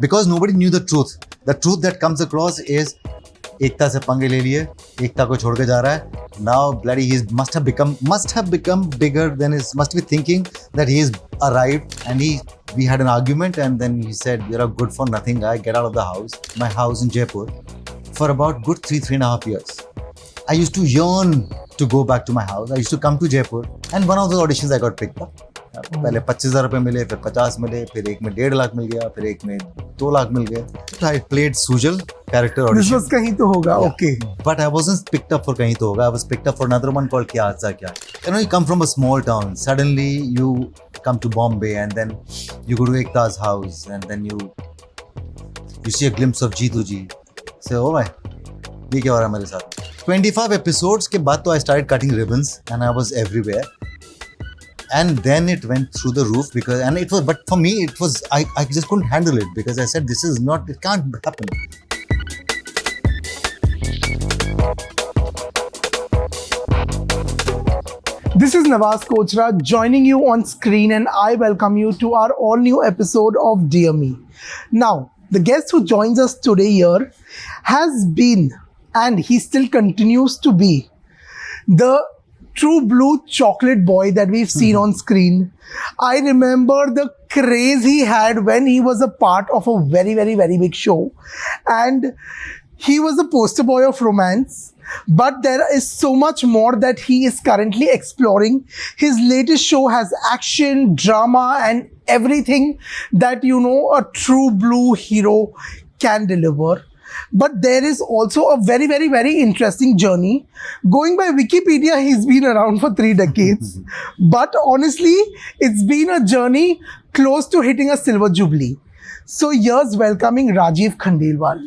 because nobody knew the truth. The truth that comes across is एकता से पंगे ले लिए, एकता को छोड़ के जा रहा है. Now bloody he must have become bigger than his, must be thinking that he's arrived, and we had an argument, and then he said, "You're a good for nothing guy, get out of the house." My house in Jaipur for about good 3.5 years. I used to yearn to go back to my house. I used to come to Jaipur, and one of the auditions I got picked up. पहले 25,000 रुपए मिले, फिर 50 मिले, फिर एक में 1.5 लाख मिल गया, फिर एक में 2 लाख मिल गया. I played Sujal character audition. This was कहीं तो होगा, Yeah. okay. But I wasn't picked up for कहीं तो होगा. I was picked up for another one called क्या हादसा क्या. You know, you come from a small town. Suddenly you come to Bombay, and then you go to Ekta's house, and then you see a glimpse of Jeetu ji. Say, oh my, ये क्या हो रहा है मेरे साथ. 25 episodes के बाद तो I started cutting ribbons, and I was everywhere. And then it went through the roof but for me it was, I just couldn't handle it, because I said, it can't happen. This is Nawaz Kochra joining you on screen, and I welcome you to our all new episode of Dear Me. Now, the guest who joins us today here has been, and he still continues to be, the true blue chocolate boy that we've seen on screen. I remember the craze he had when he was a part of a very, very, very big show. And he was the poster boy of romance. But there is so much more that he is currently exploring. His latest show has action, drama, and everything that, you know, a true blue hero can deliver. But there is also a very, very, very interesting journey. Going by Wikipedia, he's been around for 3 decades. But honestly, it's been a journey close to hitting a silver jubilee. So here's welcoming Rajeev Khandelwal.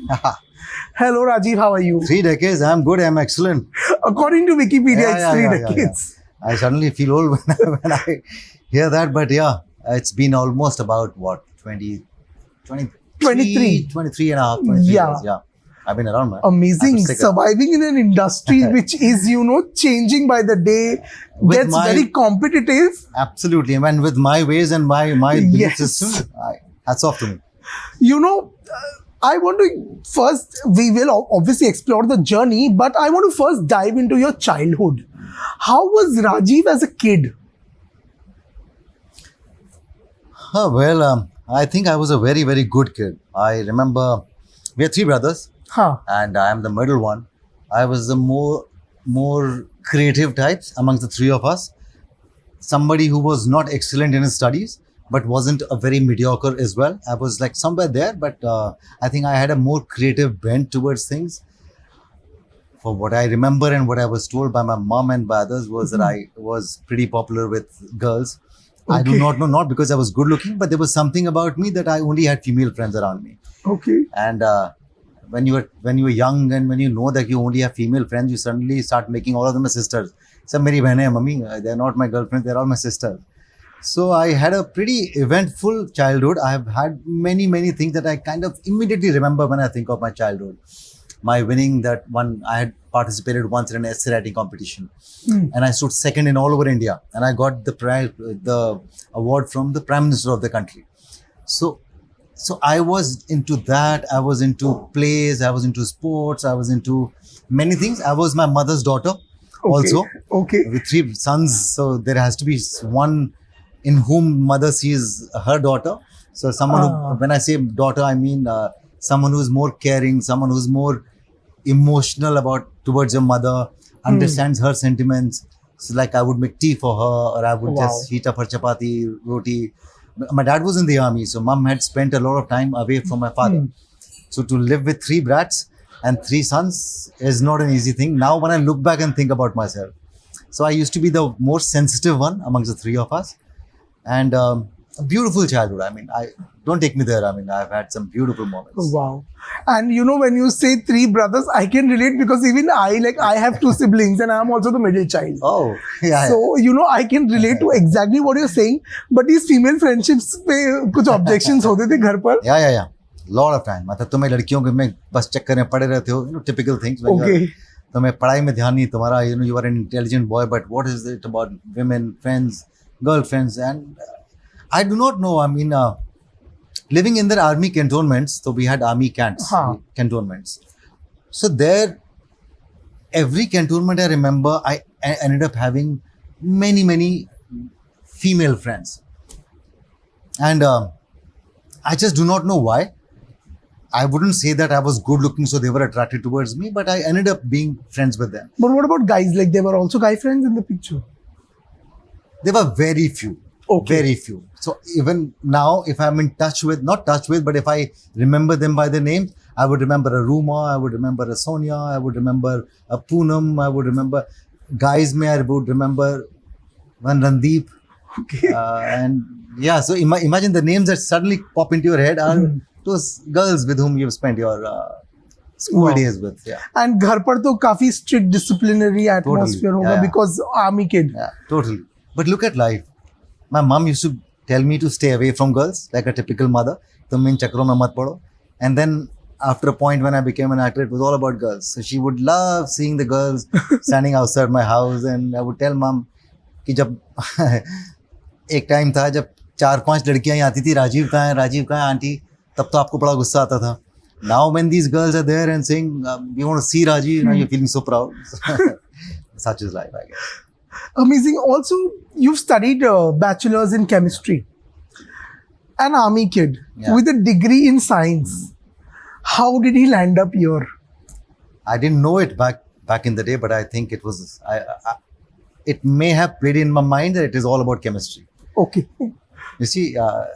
Hello Rajeev, how are you? 3 decades, I'm good, I'm excellent. According to Wikipedia, it's 3 decades. I suddenly feel old when I hear that, but yeah, it's been almost about what, 23 and a half, 23 years. Yeah. I've been around, man. Amazing. Surviving in an industry which is, you know, changing by the day, gets very competitive. Absolutely. And with my ways and my belief Yes. system, hats off to me. You know, I want to first, we will obviously explore the journey, but I want to first dive into your childhood. How was Rajeev as a kid? Well, I think I was a very, very good kid. I remember we had 3 brothers. And I am the middle one. I was the more creative types amongst the 3 of us. Somebody who was not excellent in his studies, but wasn't a very mediocre as well. I was like somewhere there, but I think I had a more creative bent towards things. For what I remember and what I was told by my mom and by others was that I was pretty popular with girls. Okay. I do not know, not because I was good looking, but there was something about me that I only had female friends around me. Okay. And when you were young and when you know that you only have female friends, you suddenly start making all of them as sisters. Some meri behne hai, mummy, they're not my girlfriends, they're all my sisters. So I had a pretty eventful childhood. I have had many, many things that I kind of immediately remember when I think of my childhood. My winning that one, I had participated once in an essay writing competition, and I stood second in all over India, and I got the award from the Prime Minister of the country. So I was into that. I was into plays. I was into sports. I was into many things. I was my mother's daughter also. Okay. With 3 sons. So there has to be one in whom mother sees her daughter. So someone who, when I say daughter, I mean someone who's more caring, someone who's more emotional towards your mother, understands her sentiments. So like I would make tea for her, or I would just heat up her chapati, roti. My dad was in the army, so mom had spent a lot of time away from my father. So to live with 3 brats and 3 sons is not an easy thing. Now when I look back and think about myself, so I used to be the more sensitive one amongst the 3 of us, and a beautiful childhood. I mean, don't take me there. I mean, I've had some beautiful moments. Wow. And you know, when you say 3 brothers, I can relate, because even I have 2 siblings and I'm also the middle child. Oh, yeah. So, you know, I can relate to exactly what you're saying. But these female friendships पे कुछ objections होते थे घर पर? Yeah. Lot of time. मतलब तुम्हें लड़कियों के में बस चक्कर में पड़े रहते हो, you know, typical things. Okay. तुम्हें पढ़ाई में ध्यान नहीं तुम्हारा, you know, you are an intelligent boy, but what is it about women, friends, girlfriends? And I do not know. I mean, living in the army cantonments, so we had army camps, cantonments. So there, every cantonment I remember, I ended up having many female friends. And I just do not know why. I wouldn't say that I was good looking, so they were attracted towards me, but I ended up being friends with them. But what about guys? Like, there were also guy friends in the picture? There were very few. Okay. Very few. So even now, if I'm in touch with, not touch with, but if I remember them by their name, I would remember a Ruma, I would remember a Sonia, I would remember a Poonam, I would remember guys, I would remember one Randeep. Okay. And yeah, so imagine the names that suddenly pop into your head are those girls with whom you've spent your school days with. Yeah. And घर पर तो काफी strict disciplinary atmosphere होगा because army kid. Yeah, totally. But look at life. My mom used to tell me to stay away from girls, like a typical mother. तुम इन चक्करों में मत पड़ो. And then after a point when I became an actor, it was all about girls. So she would love seeing the girls standing outside my house, and I would tell mom कि जब एक time था जब 4-5 लड़कियां ही आती थी, राजीव कहाँ है आंटी, तब तो आपको बड़ा गुस्सा आता था. Now when these girls are there and saying we want to see Rajiv, now you're feeling so proud. Such is life, I guess. Amazing. Also, you've studied bachelor's in chemistry. An army kid with a degree in science. How did he land up here? I didn't know it back in the day, but I think it was. It may have played in my mind that it is all about chemistry. Okay. You see,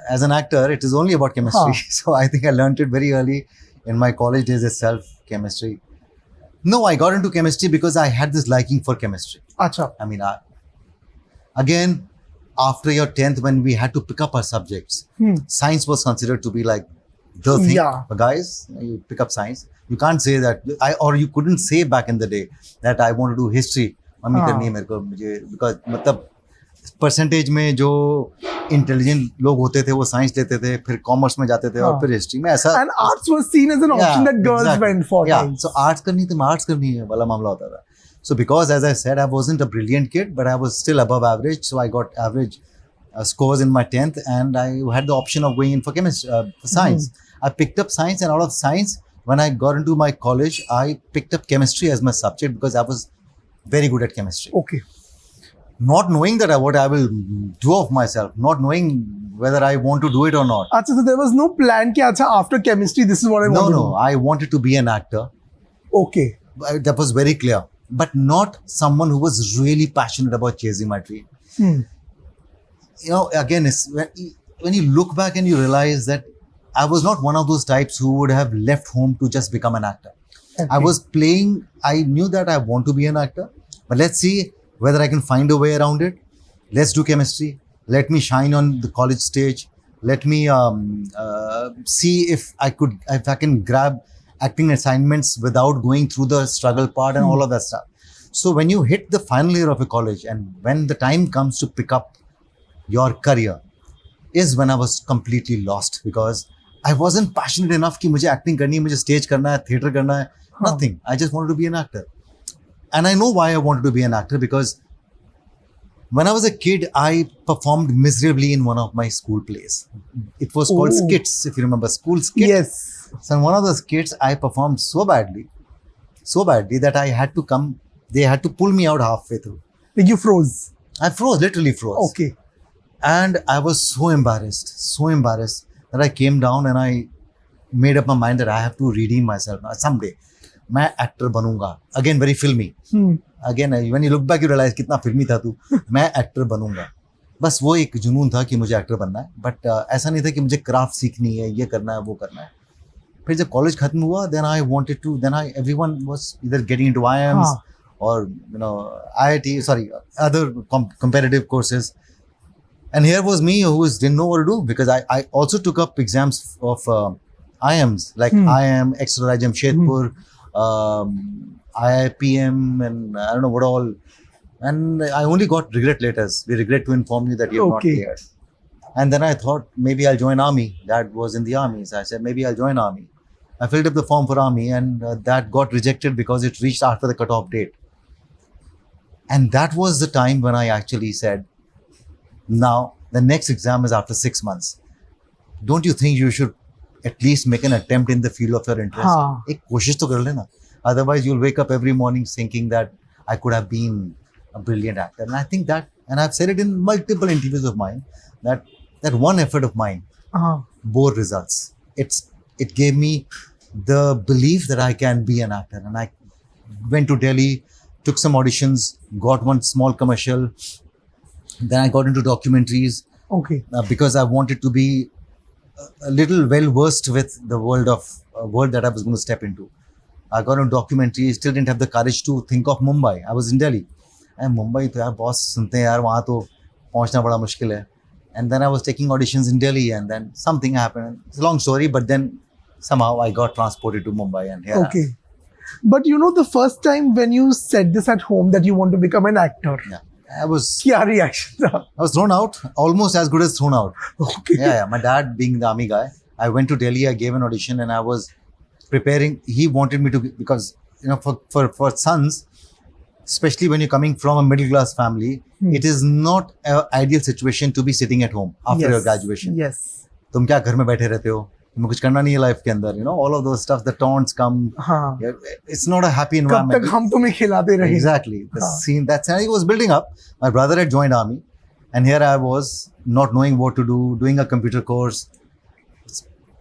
as an actor, it is only about chemistry. So I think I learned it very early in my college days itself, chemistry. No, I got into chemistry because I had this liking for chemistry. Acha. I mean, again, after your 10th, when we had to pick up our subjects, science was considered to be like the thing. Yeah. But guys, you pick up science. You can't say that, or you couldn't say back in the day that I want to do history. Mummy करनी है मेरे को मुझे because मतलब percentage में जो intelligent लोग होते थे वो साइंस लेते थे, फिर कॉमर्स में जाते थे और फिर हिस्ट्री में ऐसा. And arts was seen as an option that girls went for. Yeah, so arts करनी तो आर्ट्स करनी है वाला मामला होता था. So because as I said, I wasn't a brilliant kid, but I was still above average. So I got average scores in my 10th, and I had the option of going in for chemistry, for science. I picked up science, and out of science, when I got into my college, I picked up chemistry as my subject because I was very good at chemistry. Okay. Not knowing that what I will do of myself, not knowing whether I want to do it or not. Achha, so there was no plan कि अच्छा after chemistry this is what I want to do. No, I wanted to be an actor. Okay. That was very clear, but not someone who was really passionate about chasing my dream. You know, again, it's when you look back and you realize that I was not one of those types who would have left home to just become an actor. Okay. I was playing, I knew that I want to be an actor, but let's see whether I can find a way around it. Let's do chemistry. Let me shine on the college stage. Let me see if I can grab acting assignments without going through the struggle part and all of that stuff. So when you hit the final year of a college and when the time comes to pick up your career is when I was completely lost because I wasn't passionate enough कि मुझे acting करनी है, मुझे stage करना है, theatre करना है, nothing. I just wanted to be an actor. And I know why I wanted to be an actor because when I was a kid, I performed miserably in one of my school plays. It was called Skits, if you remember, school skit. Yes. So in one of the skits, I performed so badly that I had to come, they had to pull me out halfway through. Like you froze? I froze, literally froze. Okay. And I was so embarrassed that I came down and I made up my mind that I have to redeem myself. Someday, मैं actor बनूंगा. Again, very filmy. Again, when you look back, you realize कितना फिल्मी था तू. मैं actor बनूंगा. बस वो एक जुनून था कि मुझे actor बनना है. But ऐसा नहीं था कि मुझे craft सीखनी है, ये करना है, वो करना है. फिर जब college खत्म हुआ, everyone was either getting into IIMs or IIT, other competitive courses. And here was me who didn't know what to do because I also took up exams of IIMs like IIM, Extra Jamshedpur, IIPM, and I don't know what all. And I only got regret letters. We regret to inform you that you have not cleared. And then I thought maybe I'll join army. Dad was in the army. So I said maybe I'll join army. I filled up the form for army and that got rejected because it reached after the cutoff date. And that was the time when I actually said, now the next exam is after 6 months. don't you think you should at least make an attempt in the field of your interest? हाँ. एक कोशिश तो कर लेना. Otherwise, you'll wake up every morning thinking that I could have been a brilliant actor. And I think that, and I've said it in multiple interviews of mine, that one effort of mine bore results. It gave me the belief that I can be an actor. And I went to Delhi, took some auditions, got one small commercial. Then I got into documentaries. Okay. Because I wanted to be a little well versed with the world that I was going to step into. I got into documentaries, still didn't have the courage to think of Mumbai. I was in Delhi. And Mumbai, तो यार बहुत सुनते हैं यार, वहाँ तो पहुँचना बड़ा मुश्किल है. And then I was taking auditions in Delhi, and then something happened. It's a long story, but then somehow I got transported to Mumbai, and here I am. Okay. But you know, the first time when you said this at home that you want to become an actor, Yeah. I was क्या reaction था? thrown out, almost as good as thrown out. Okay. Yeah. My dad being the army guy, I went to Delhi, I gave an audition, and I was preparing. He wanted me to, because, you know, for sons, especially when you're coming from a middle class family, it is not an ideal situation to be sitting at home after your graduation. Yes. तुम क्या घर में बैठे रहते हो? तुम्हें कुछ करना नहीं है लाइफ के अंदर. You know, all of those stuff, the taunts come. हाँ. It's not a happy कब environment. तक हम तुम्हें खिलाते रहे? Exactly. The scene, that scenario was building up. My brother had joined army, and here I was, not knowing what to do, doing a computer course.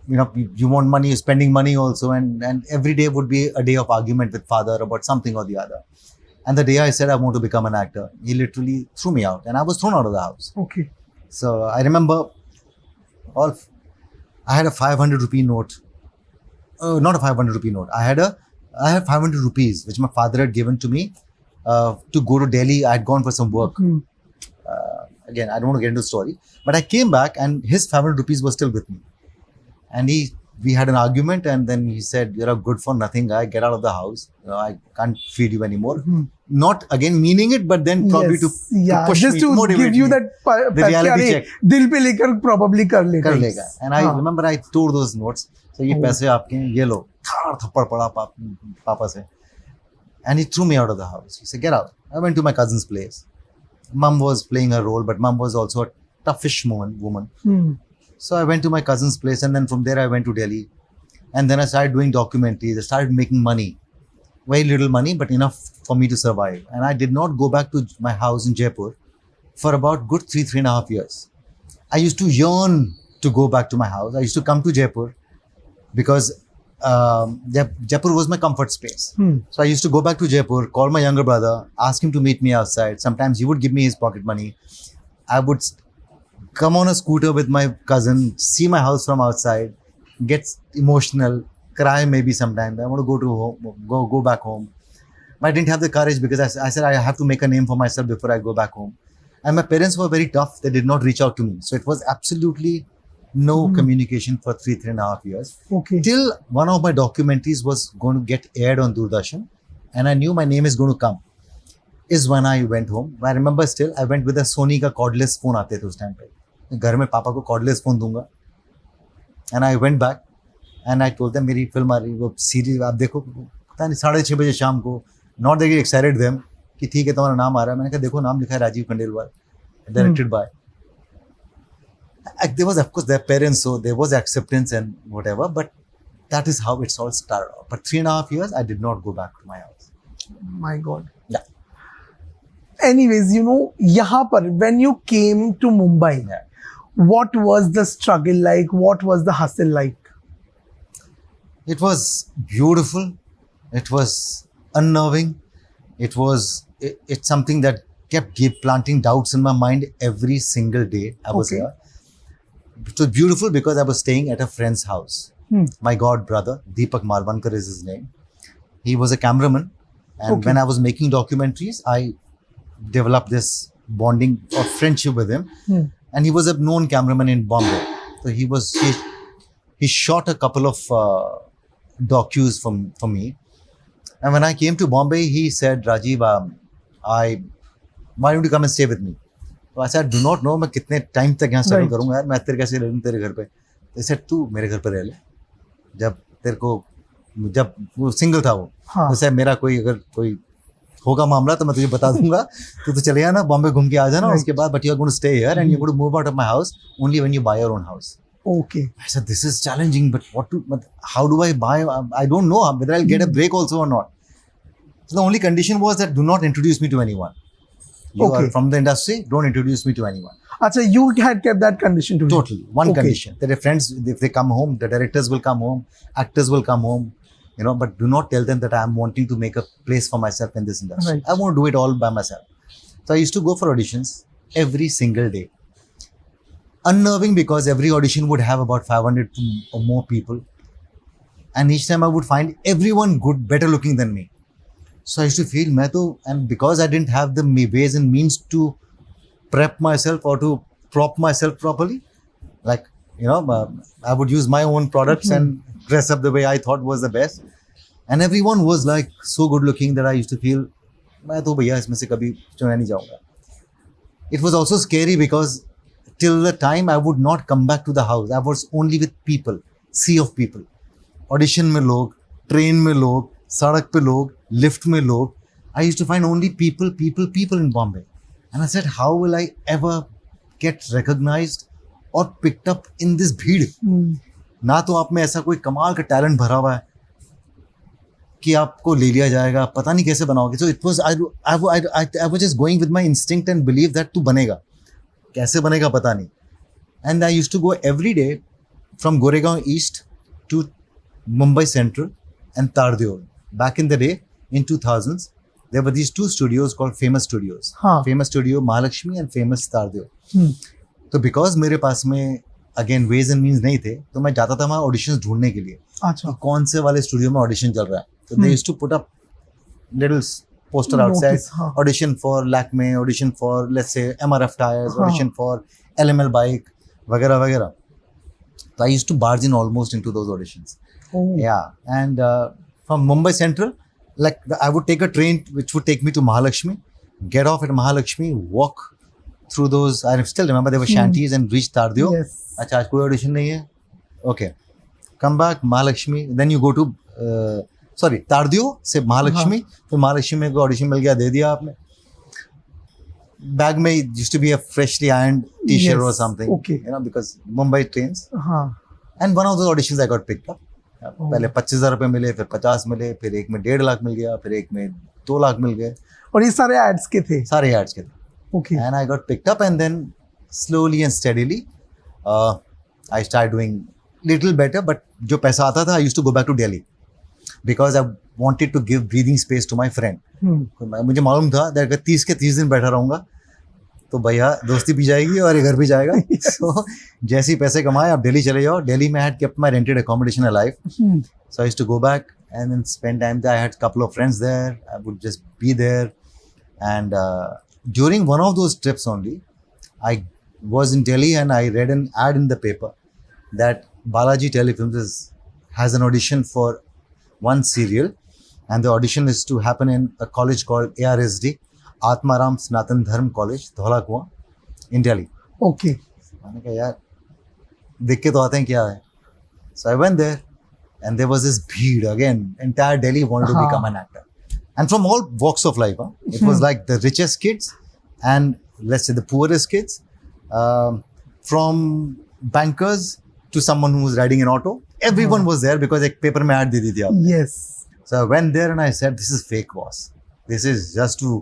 You know, you want money, you're spending money also, and every day would be a day of argument with father about something or the other. And the day I said I want to become an actor, he literally threw me out, and I was thrown out of the house. Okay. So I remember I had a 500 rupee note. Not a 500 rupee note. I had 500 rupees, which my father had given to me to go to Delhi. I had gone for some work. Again, I don't want to get into the story, but I came back and his 500 rupees was still with me. And we had an argument, and then he said, "You're a good for nothing guy. Get out of the house. You know, I can't feed you anymore." Not again meaning it, but then probably to push just me, to motivate give you me. that The reality check. दिल पे लेकर probably कर लेगा. And I remember I tore those notes. So ये पैसे आपके हैं, ये लो. थप्पड़ पड़ा पापा से. And he threw me out of the house. He said, "Get out." I went to my cousin's place. Mum was playing her role, but mum was also a toughish woman. So I went to my cousin's place, and then from there I went to Delhi. And then I started doing documentaries. I started making money. Very little money, but enough for me to survive. And I did not go back to my house in Jaipur for about good 3.5 years. I used to yearn to go back to my house. I used to come to Jaipur because Jaipur was my comfort space. So I used to go back to Jaipur, call my younger brother, ask him to meet me outside. Sometimes he would give me his pocket money. I would come on a scooter with my cousin, see my house from outside, get emotional, cry maybe sometimes. I want to go to home, go back home. But I didn't have the courage because I said I have to make a name for myself before I go back home. And my parents were very tough. They did not reach out to me. So it was absolutely no communication for 3.5 years. Okay. Till one of my documentaries was going to get aired on Doordarshan, and I knew my name is going to come. Is when I went home. I remember still, I went with a Sony का cordless phone आते थे उस time पे. घर में पापा को cordless phone दूंगा. And I went back and I told them मेरी फिल्म आ रही, वो सीरीज आप देखो, पता नहीं 6:30 बजे शाम को. Not that it excited them कि ठीक है तुम्हारा नाम आ रहा है. मैंने कहा देखो नाम लिखा है Rajiv Khandelwal, directed by. There was of course their parents, so there was acceptance and whatever, but that is how it's all started off. But 3.5 years I did not go back to my house. My God. Yeah. Anyways, you know, यहाँ पर when you came to Mumbai, what was the struggle like? What was the hustle like? It was beautiful. It was unnerving. It's something that kept planting doubts in my mind every single day I was here. It was beautiful because I was staying at a friend's house. My god brother, Deepak Malvankar is his name. He was a cameraman. And when I was making documentaries, I developed this bonding or friendship with him. And he was a known cameraman in Bombay. So he shot a couple of docus for me. And when I came to Bombay, he said, Rajeev, why don't you come and stay with me? So I said, do not know मैं कितने time तक यहाँ struggle करूँगा यार, मैं तेरे कैसे रह लूँ तेरे घर पे. They said, तू मेरे घर पे रह ले. जब वो सिंगल था वो, तो said मेरा अगर कोई होगा मामला तो मैं तुझे बता दूंगा, तो चले जाना बॉम्बे घूम के आ जाना, उसके बाद but you are going to stay here and you are going to move out of my house only when you buy your own house. Okay. I said, this is challenging, but how do I buy? I don't know whether I'll get a break also or not. So the only condition was that do not introduce me to anyone. You Okay. are from the industry, don't introduce me to anyone. Acha, you had kept that condition to me. Totally. One Okay. condition. That if friends, if they come home, the directors will come home, actors will come home, but do not tell them that I'm wanting to make a place for myself in this industry. Right. I won't do it all by myself. So I used to go for auditions every single day. Unnerving because every audition would have about 500 or more people. And each time I would find everyone good, better looking than me. So I used to feel, and because I didn't have the ways and means to prep myself or to prop myself properly, like, I would use my own products and dress up the way I thought was the best. And everyone was like so good looking that I used to feel, मैं तो भैया इसमें से कभी चुना नहीं जाऊंगा. It was also scary because till the time I would not come back to the house, I was only with people, sea of people. Audition में लोग, train में लोग, सड़क पे लोग, lift में लोग. I used to find only people in Bombay. And I said, how will I ever get recognized or picked up in this भीड़? ना तो आप में ऐसा कोई कमाल का टैलेंट भरा हुआ है कि आपको ले लिया जाएगा, पता नहीं कैसे बनाओगे. So it was I was just going with my instinct and belief that तू बनेगा. कैसे बनेगा पता नहीं. And I used to go every day from Goregaon East to Mumbai Central and Tardeo. Back in the day, in 2000s, there were these two studios called Famous Studios. Famous Studio Mahalakshmi and Famous Tardeo. तो because मेरे पास में again veg and means नहीं थे, तो मैं जाता था वहाँ ऑडिशंस ढूंढने के लिए. अच्छा. तो कौन से वाले स्टूडियो में ऑडिशन चल रहा है. तो they used to put up little poster outside, audition for Lakme, audition for, let's say, MRF tires, audition for LML bike, वगैरह वगैरह. So I used to barge in almost into those auditions. Oh. Yeah, and from Mumbai Central, like I would take a train which would take me to Mahalakshmi, get off at Mahalakshmi, walk through those. I still remember there were shanties and reach Tardeo. Yes. अच्छा आज कोई audition नहीं है. Okay, come back Mahalakshmi. Then you go to तारदियो से महालक्ष्मी. फिर महालक्ष्मी में कोई audition मिल गया, दे दिया आपने. बैग में used to be a freshly ironed T-shirt और something, because Mumbai trains. And one of those auditions I got picked up. पहले 25,000 रुपए मिले, फिर 50 मिले, फिर एक में 1.5 लाख मिल गया, फिर एक में 2 लाख मिल गए. और ये सारे एड्स के थे? सारे एड्स के थे. Okay. And I got picked up and then slowly and steadily I start doing little better. But जो पैसा आता था, I used to go back to Delhi because I wanted to give breathing space to my friend. मुझे मालूम था कि अगर 30 के 30 दिन बैठा रहूँगा तो भैया दोस्ती भी जाएगी और ये घर भी जाएगा. So जैसे ही पैसे कमाए आप दिल्ली चले जाओ. दिल्ली में I had kept my rented accommodation alive. So I used to go back and then spend time there. I had a couple of friends there. I would just be there. And during one of those trips only, I was in Delhi and I read an ad in the paper that Balaji Telefilms has an audition for one serial, and the audition is to happen in a college called ARSD, Atmaram Sanatan Dharm College, Dhola Kuan, in Delhi. Okay. मैंने कहा यार देख के तो आते हैं क्या है. So I went there and there was this bheed again. Entire Delhi wanted to become an actor, and from all walks of life. It was like the richest kids and let's say the poorest kids, from bankers to someone who was riding an auto. Everyone was there because एक paper में ad दे दी थी आपने. Yes. So I went there and I said, this is fake, boss. This is just to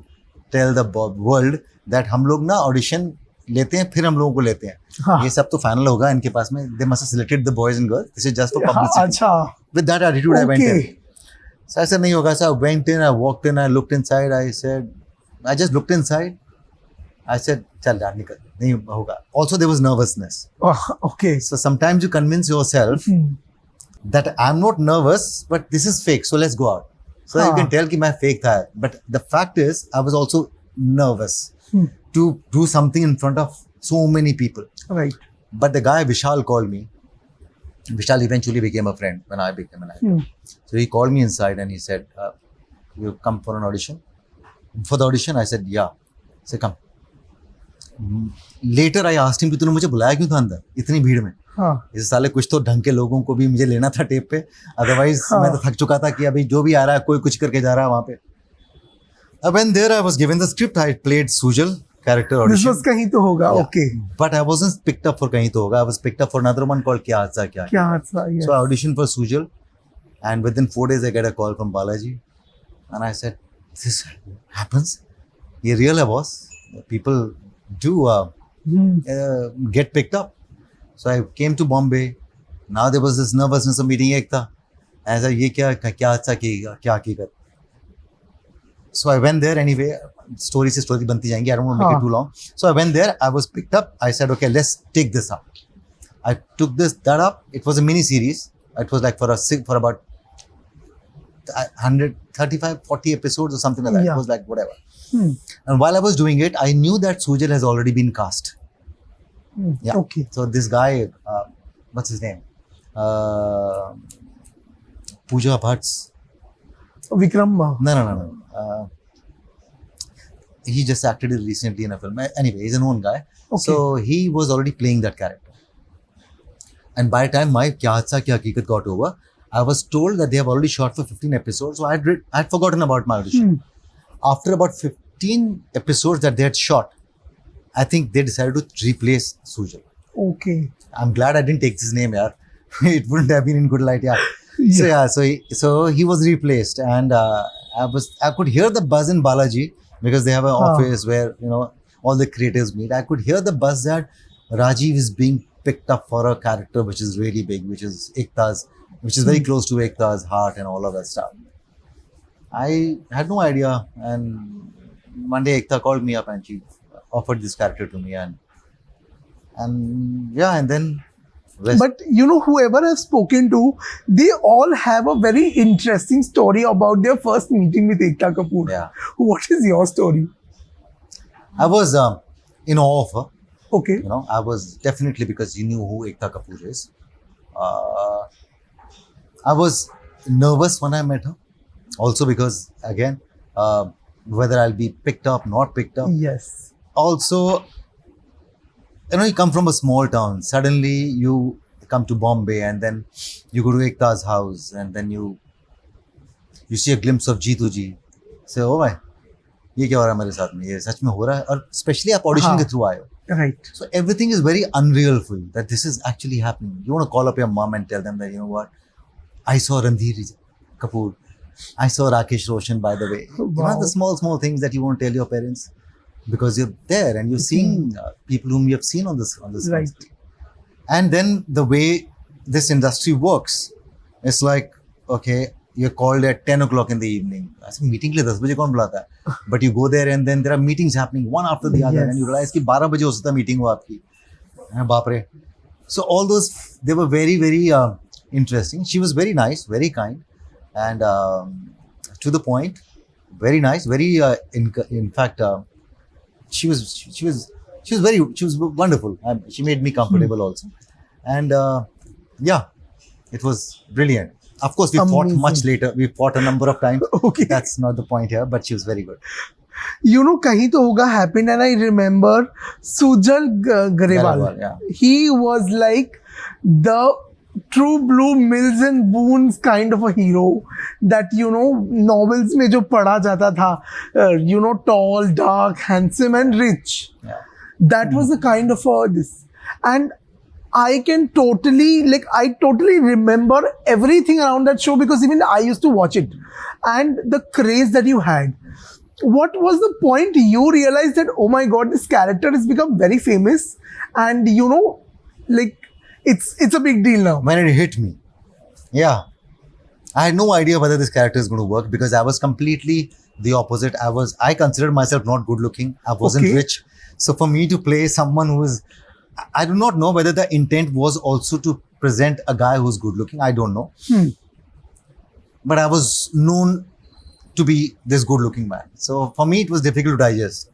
tell the world that हम लोग ना audition लेते हैं, फिर हम लोगों को लेते हैं. ये सब तो final होगा इनके पास में. They must have selected the boys and girls. This is just for publicity. अच्छा. With that attitude, I went in. So I said नहीं होगा. So I went in, I walked in, I looked inside. I just looked inside. I said, चल यार निकल, नहीं होगा. Also there was nervousness. Okay. So sometimes you convince yourself that I'm not nervous, but this is fake. So let's go out. So that you can tell कि मैं fake था. But the fact is, I was also nervous to do something in front of so many people. Right. But the guy Vishal called me. Vishal eventually became a friend when I became an actor. So he called me inside and he said, "You come for an audition?" For the audition, I said, "Yeah." He said, "Come." Later I asked him कि तूने मुझे बुलाया क्यों था अंदर इतनी भीड़ में. इस साले कुछ तो ढंग के लोगों को भी मुझे लेना था टेप पे. अदरवाइज मैं तो थक चुका था कि अभी जो भी आ रहा है कोई कुछ करके जा रहा है वहाँ पे. I went there, I was given the script. I played Sujal, character This audition. was Kahin To Hoga. Yeah. Okay. But I wasn't picked up for Kahin To Hoga. I was picked up for another one called Kya Haadsa Kya. Kya Haadsa, yes. So I auditioned for Sujal, and within 4 days I get a call from Balaji, and I said, "This happens? Ye real hai, boss. People do get picked up." So I came to Bombay. Now there was this nervousness of meeting Ekta. I said, "Ye kya haadsa kiega, kya hakikat?" So I went there anyway. Story se story banti jayenge. I don't want to make it too long. So I went there. I was picked up. I said, "Okay, let's take this up." I took that up. It was a mini series. It was like for about 135, 40 episodes or something like that. Yeah. It was like whatever. And while I was doing it, I knew that Sujal has already been cast. Yeah. Okay. So this guy, what's his name? Pooja Bhatt's. Vikram. No. He just acted recently in a film. Anyway, he's a known guy. Okay. So he was already playing that character. And by the time my Kya Haadsa Kya Hakikat got over, I was told that they have already shot for 15 episodes. So I had forgotten about my audition. After about 15 episodes that they had shot, I think they decided to replace Sujal. Okay. I'm glad I didn't take his name, yaar. It wouldn't have been in good light, yeah. So he was replaced, and I could hear the buzz in Balaji because they have an office where all the creatives meet. I could hear the buzz that Rajeev is being picked up for a character which is really big, which is very close to Ekta's heart and all of that stuff. I had no idea, and one day Ekta called me up and she offered this character to me, and then. But whoever I've spoken to, they all have a very interesting story about their first meeting with Ekta Kapoor. Yeah. What is your story? I was in awe of her. Okay. I was definitely, because you knew who Ekta Kapoor is. I was nervous when I met her. Also because, again, whether I'll be picked up, not picked up. Yes. Also, you come from a small town. Suddenly, you come to Bombay, and then you go to Ekta's house, and then you see a glimpse of Jeetu ji. Say, "Oh my, ये क्या हो रहा है मेरे साथ में? ये सच में हो रहा है?" और especially आप audition के through आए हो. Right. So everything is very unreal for you, that this is actually happening. You want to call up your mom and tell them that, what, I saw Ranveer Kapoor, I saw Rakesh Roshan, by the way. Wow. The small things that you want to tell your parents, because you're there and you're seeing people whom you have seen on this Right. screen. And then the way this industry works, it's like, okay, you're called at 10 o'clock in the evening. I said, meeting ke liye 10 baje kaun bulata hai? But you go there, and then there are meetings happening one after the other, and you realize ki 12 baje ho sakta meeting ho aapki. Baap re. So all those, they were very, very interesting. She was very nice, very kind, and to the point, very nice, very in fact, she was wonderful. She made me comfortable also, and it was brilliant. Of course, we fought much later. We fought a number of times. Okay. That's not the point here, but she was very good. Kahin To Hoga happened, and I remember Sujal Garewal. Yeah. He was like the true blue Mills and Boons kind of a hero that, novels mein jo padha jata tha, tall, dark, handsome and rich. Yeah. That was the kind of this. And I can totally remember everything around that show, because even I used to watch it. And the craze that you had. What was the point you realized that, oh my God, this character has become very famous, and it's a big deal now? When it hit me, yeah, I had no idea whether this character is going to work, because I was completely the opposite. I considered myself not good looking. I wasn't rich. So for me to play someone who is, I do not know whether the intent was also to present a guy who's good looking. I don't know. But I was known to be this good looking man. So for me, it was difficult to digest.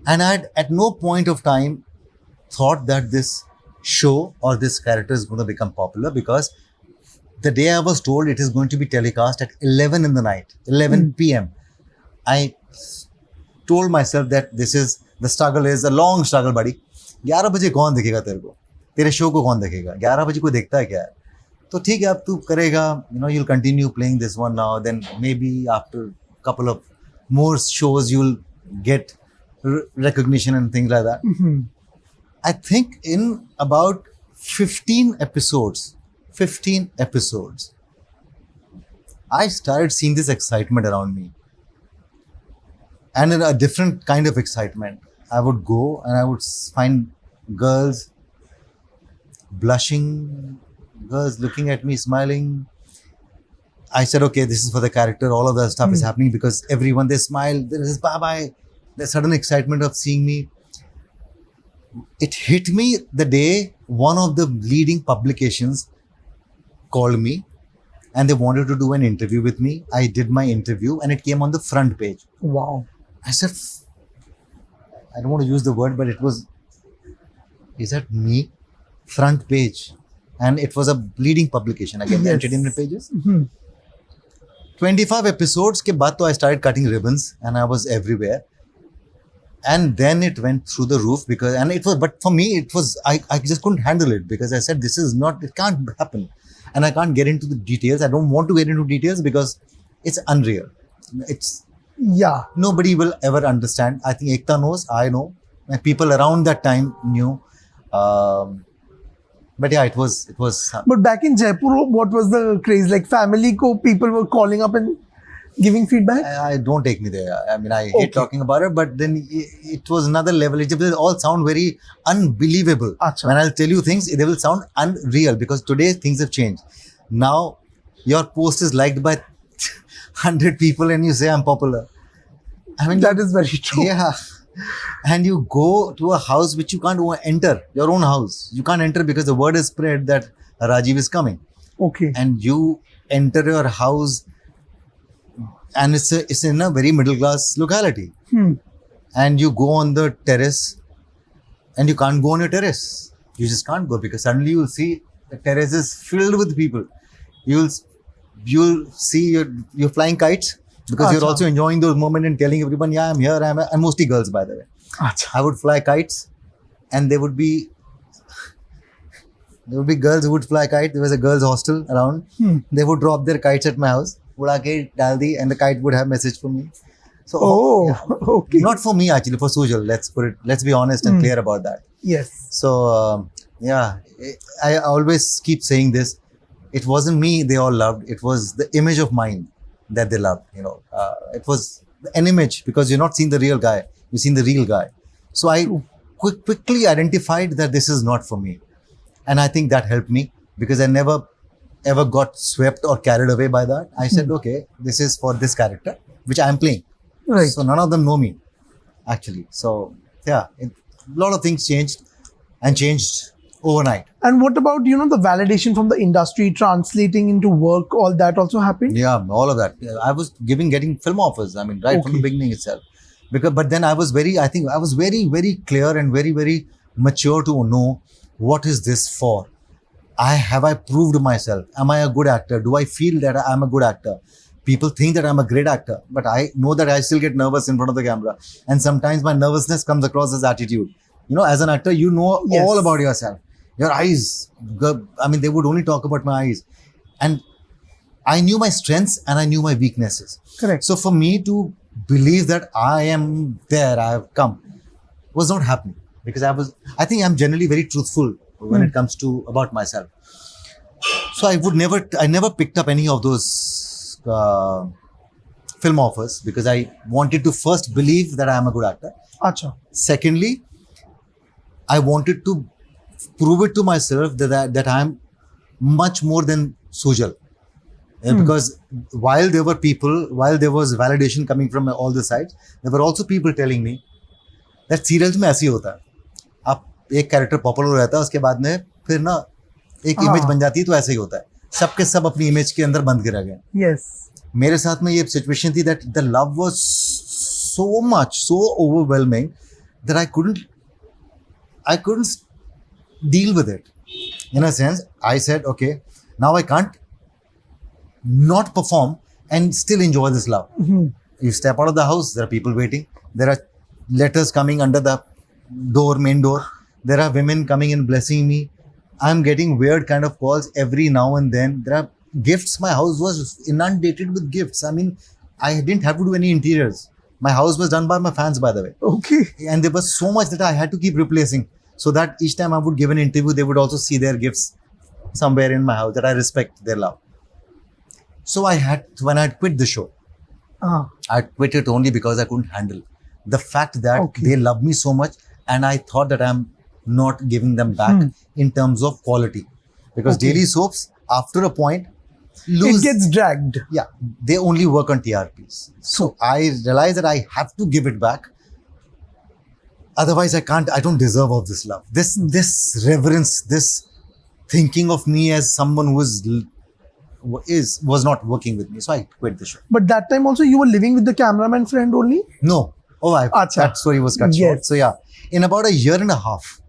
And I had at no point of time thought that this show or this character is going to become popular, because the day I was told it is going to be telecast at 11 in the night, 11 p.m., I told myself that the struggle is a long struggle, buddy. 11 बजे कौन देखेगा तेरे को? तेरे show को कौन देखेगा? 11 बजे कोई देखता है क्या है? तो ठीक है, अब तू करेगा, you'll continue playing this one now, then maybe after a couple of more shows you'll get recognition and things like that. I think in about 15 episodes, I started seeing this excitement around me. And in a different kind of excitement. I would go and I would find girls blushing, girls looking at me, smiling. I said, okay, this is for the character. All of that stuff is happening because everyone, they smile. There is bye-bye. The sudden excitement of seeing me. It hit me the day one of the leading publications called me and they wanted to do an interview with me. I did my interview and it came on the front page. Wow. I said, I don't want to use the word, but it was, is that me? Front page. And it was a leading publication, again, entertainment pages. 25 episodes ke baad to I started cutting ribbons and I was everywhere. And then it went through the roof because, and it was, but for me, it was, I just couldn't handle it because I said, this is not, it can't happen. And I can't get into the details. I don't want to get into details because it's unreal. It's, nobody will ever understand. I think Ekta knows, I know, and people around that time knew. But yeah, it was. But back in Jaipur, what was the craze? Like family ko people were calling up and giving feedback? I don't take me there. I mean, I hate talking about it, but then it was another level. It will all sound very unbelievable. Achha. When I'll tell you things, they will sound unreal because today things have changed. Now, your post is liked by 100 people and you say I'm popular. I mean, that is very true. Yeah. And you go to a house which you can't enter, your own house. You can't enter because the word is spread that Rajeev is coming. Okay. And you enter your house and it's in a very middle class locality. And you go on the terrace and you can't go on your terrace. You just can't go because suddenly you'll see the terrace is filled with people. You'll see you're flying kites because you're also enjoying those moments and telling everyone, yeah, I'm here, and mostly girls, by the way. I would fly kites and there would be girls who would fly kites. There was a girls' hostel around. They would drop their kites at my house. And the kite would have message for me. So, okay. Not for me actually, for Sujal. Let's be honest and clear about that. Yes. So, I always keep saying this. It wasn't me they all loved. It was the image of mine that they loved. It was an image because you're not seeing the real guy. You've seen the real guy. So I quickly identified that this is not for me. And I think that helped me because I never ever got swept or carried away by that. I said, okay, this is for this character, which I'm playing. Right. So none of them know me, actually. So yeah, a lot of things changed overnight. And what about, the validation from the industry translating into work? All that also happened? Yeah, all of that. I was getting film offers. I mean, right from the beginning itself. But then I was very, very clear and very, very mature to know what is this for. Have I proved myself? Am I a good actor? Do I feel that I'm a good actor? People think that I'm a great actor, but I know that I still get nervous in front of the camera. And sometimes my nervousness comes across as attitude. As an actor, you know all about yourself. Your eyes, they would only talk about my eyes. And I knew my strengths and I knew my weaknesses. Correct. So for me to believe that I am there, I have come, was not happening. Because I think I'm generally very truthful when it comes to about myself. So I never picked up any of those film offers because I wanted to first believe that I am a good actor. Achha. Secondly, I wanted to prove it to myself that I am much more than Sujal. Because while there was validation coming from all the sides, there were also people telling me that serials में ऐसे ही होता है. आप एक character popular हो जाता है उसके बाद में फिर ना एक इमेज बन जाती है तो ऐसे ही होता है. सबके सब अपनी इमेज के अंदर बंद गिर गए. Yes. मेरे साथ में ये सिचुएशन थी that the love was so overwhelming that I couldn't deal with it. In a sense, I said, okay, now I can't not perform and still enjoy this love. You step out of the house, there are people waiting. There are letters coming under the main door. There are women coming and blessing me. I'm getting weird kind of calls every now and then. There are gifts. My house was inundated with gifts. I mean, I didn't have to do any interiors. My house was done by my fans, by the way. Okay. And there was so much that I had to keep replacing. So that each time I would give an interview, they would also see their gifts somewhere in my house that I respect their love. So when I quit the show, I quit it only because I couldn't handle the fact that they love me so much, and I thought that I'm not giving them back in terms of quality. Because daily soaps, after a point, lose. It gets dragged. Yeah, they only work on TRPs. So I realized that I have to give it back. Otherwise, I don't deserve all this love. This reverence, this thinking of me as someone who was not working with me. So I quit the show. But that time also you were living with the cameraman friend only? No. That story was cut short. So yeah, in about a year and a half,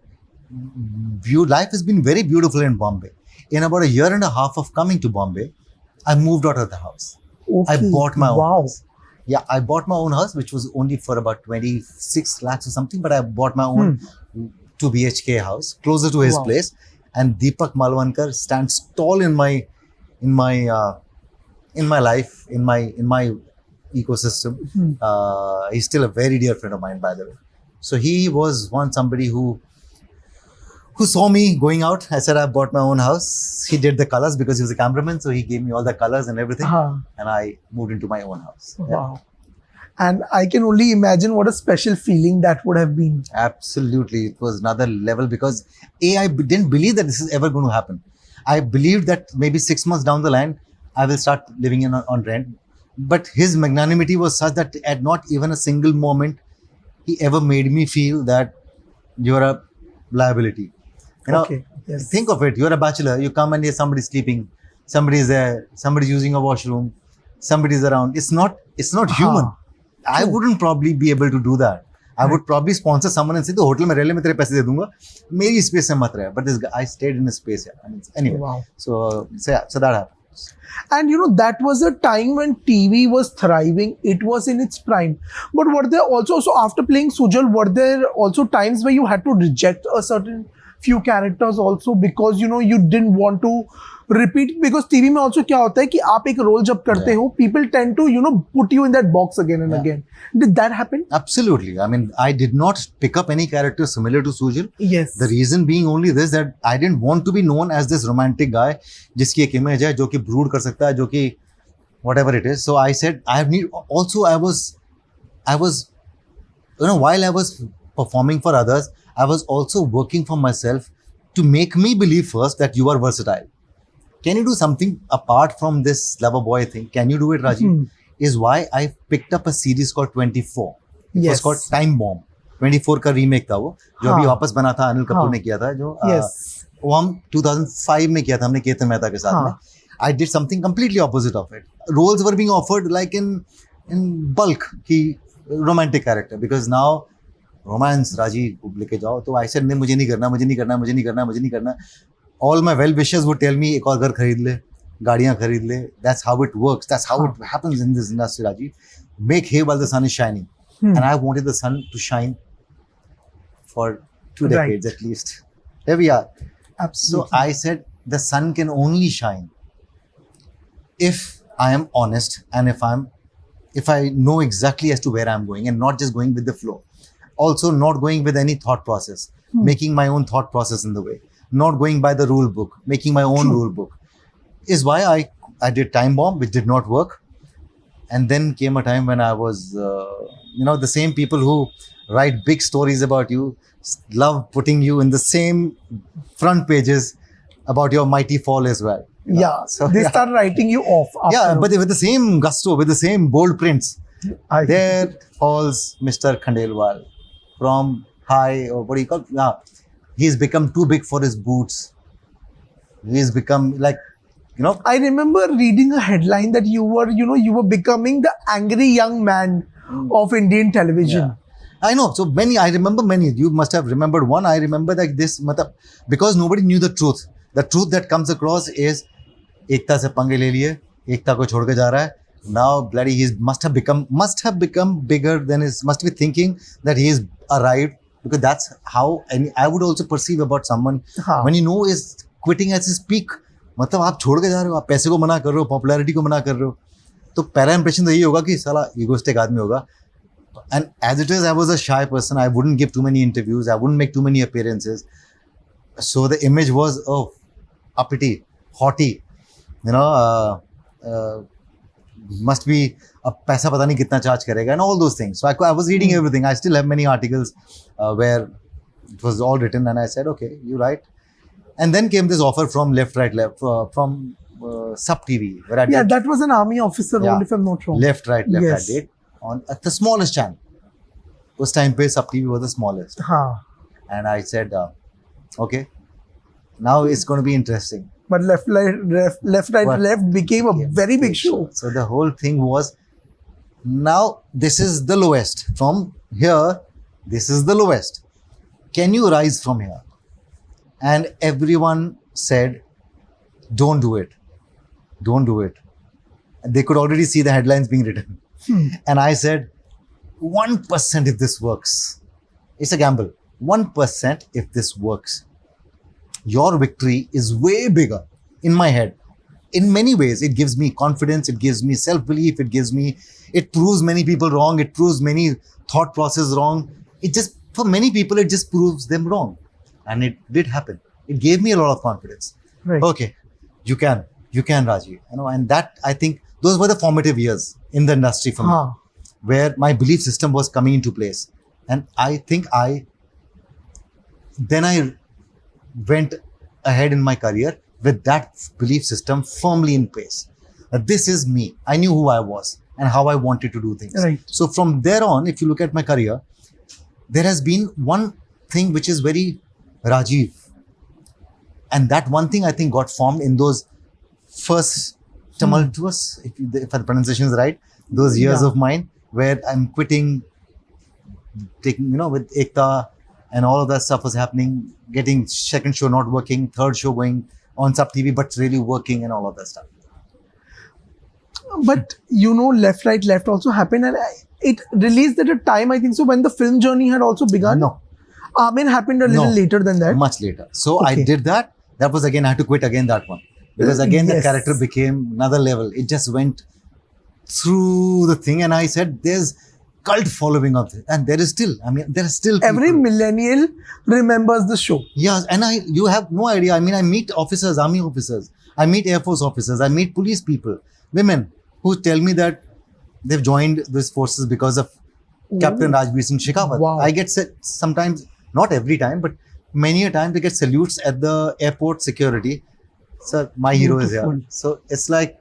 life has been very beautiful in Bombay. In about a year and a half of coming to Bombay, I moved out of the house. I bought my own house. Yeah, I bought my own house, which was only for about 26 lakhs or something. But I bought my own 2 BHK house closer to his place. And Deepak Malwankar stands tall in my life, in my ecosystem. He's still a very dear friend of mine, by the way. So he was somebody who saw me going out. I said I bought my own house. He did the colors because he was a cameraman, so he gave me all the colors and everything, and I moved into my own house. Wow. And I can only imagine what a special feeling that would have been. Absolutely, it was another level because I didn't believe that this is ever going to happen. I believed that maybe 6 months down the line, I will start living on rent. But his magnanimity was such that at not even a single moment, he ever made me feel that you're a liability. You know, think of it. You're a bachelor. You come and there's somebody sleeping. Somebody's there. Somebody's using a washroom. Somebody's around. It's not human. I wouldn't probably be able to do that. I would probably sponsor someone and say, "The hotel mein reh le, main tere paise de dunga. Meri space mein mat reh." But this guy, I stayed in his space. Yeah. I mean, anyway. Wow. So that happened. And that was a time when TV was thriving. It was in its prime. But were there also, so after playing Sujal, were there also times where you had to reject a certain few characters also because you didn't want to repeat? Because TV में also क्या होता है कि आप एक role जब करते हो, people tend to put you in that box again and again. Did that happen? Absolutely. I mean, I did not pick up any character similar to Sujal. Yes. The reason being only this, that I didn't want to be known as this romantic guy जिसकी एक image है जो कि brood कर सकता है, जो कि whatever it is. So I said I was while I was performing for others, I was also working for myself to make me believe first that you are versatile. Can you do something apart from this lover boy thing? Can you do it, Rajeev? Is why I picked up a series called 24. It was called Time Bomb. 24 का remake था वो, जो अभी वापस बना था, अनिल कपूर ने किया था, जो वो हम 2005 में किया था हमने केतन मेहता के साथ में. I did something completely opposite of it. Roles were being offered like in bulk, कि romantic character, because now romance Rajiv लेके जाओ, तो I said नहीं, मुझे नहीं करना. All my well-wishers would tell me एक और घर खरीद ले, गाड़ियाँ खरीद ले. That's how it works. That's how it happens in this industry, Rajeev. Make hay while the sun is shining. And I wanted the sun to shine for 2 decades at least. There we are. Absolutely. So I said the sun can only shine if I am honest and if I know exactly as to where I'm going and not just going with the flow. Also not going with any thought process, making my own thought process in the way, not going by the rule book, making my own rule book, is why I did Time Bomb, which did not work. And then came a time when I was, the same people who write big stories about you love putting you in the same front pages about your mighty fall as well. Yeah, so they start writing you off. Yeah, but with the same gusto, with the same bold prints. There falls Mr. Khandelwal from high, or what do you call it? He's become too big for his boots. He's become like, I remember reading a headline that you were becoming the angry young man of Indian television. Yeah. I know. So I remember many. You must have remembered one. I remember that because nobody knew the truth. The truth that comes across is Ekta se pange le liye, Ekta ko chhod ke ja raha hai. Now bloody he must have become bigger than must be thinking that he is arrived, because that's how I would also perceive about someone when is quitting at his peak. मतलब आप छोड़ के जा रहे हो, आप पैसे को मना कर रहे हो, पॉपुलैरिटी को मना कर रहे हो, तो पहला इंप्रेशन तो यही होगा कि साला ईगोइस्टिक आदमी होगा, And as it is, I was a shy person. I wouldn't give too many interviews. I wouldn't make too many appearances. So the image was, oh, uppity, haughty, you know, must be a paisa pata nahi kitna charge karega, and all those things. So I was reading everything. I still have many articles where it was all written, and I said, okay, you're right. And then came this offer from Left, Right, Left, from Sub TV, where I did that was an army officer role, Yeah. if I'm not wrong. Left, Right, Left. Yes. I did on at the smallest channel. Those time pe Sub TV was the smallest, Haan. and I said, okay, now it's going to be interesting. But left, right, What? left became a very big show. So the whole thing was, now this is the lowest. From here, this is the lowest. Can you rise from here? And everyone said, don't do it. Don't do it. They could already see the headlines being written. And I said, 1% if this works. It's a gamble. 1% if this works. Your victory is way bigger in my head. In many ways, it gives me confidence, it gives me self-belief, it proves many people wrong, it proves many thought process wrong. For many people, it just proves them wrong. And it did happen. It gave me a lot of confidence. Right. Okay, you can, Rajeev. And that, I think, those were the formative years in the industry for me, Haan. where my belief system was coming into place. And I think then I went ahead in my career with that belief system firmly in place. This is me. I knew who I was and how I wanted to do things. Right. So from there on, if you look at my career, there has been one thing which is very Rajeev. And that one thing I think got formed in those first tumultuous, if the pronunciation is right, those years Yeah. of mine where I'm quitting, taking, with Ekta, and all of that stuff was happening, getting second show not working, third show going on Sub TV, but really working and all of that stuff. But left, right, left also happened, and it released at a time, I think so, when the film journey had also begun. No, Amen happened a little No. later than that. much later. So I Okay. did that. That was again, I had to quit again that one. Because again, the Yes. character became another level. It just went through the thing. And I said, there's cult following of it. And there is still, there are still people. Every millennial remembers the show. Yes, and you have no idea. I meet officers, army officers. I meet Air Force officers. I meet police people, women who tell me that they've joined these forces because of Captain Rajveer Singh Shekhawat. Wow. I get sometimes, not every time, but many a time they get salutes at the airport security. So my hero is here. Beautiful. So it's like,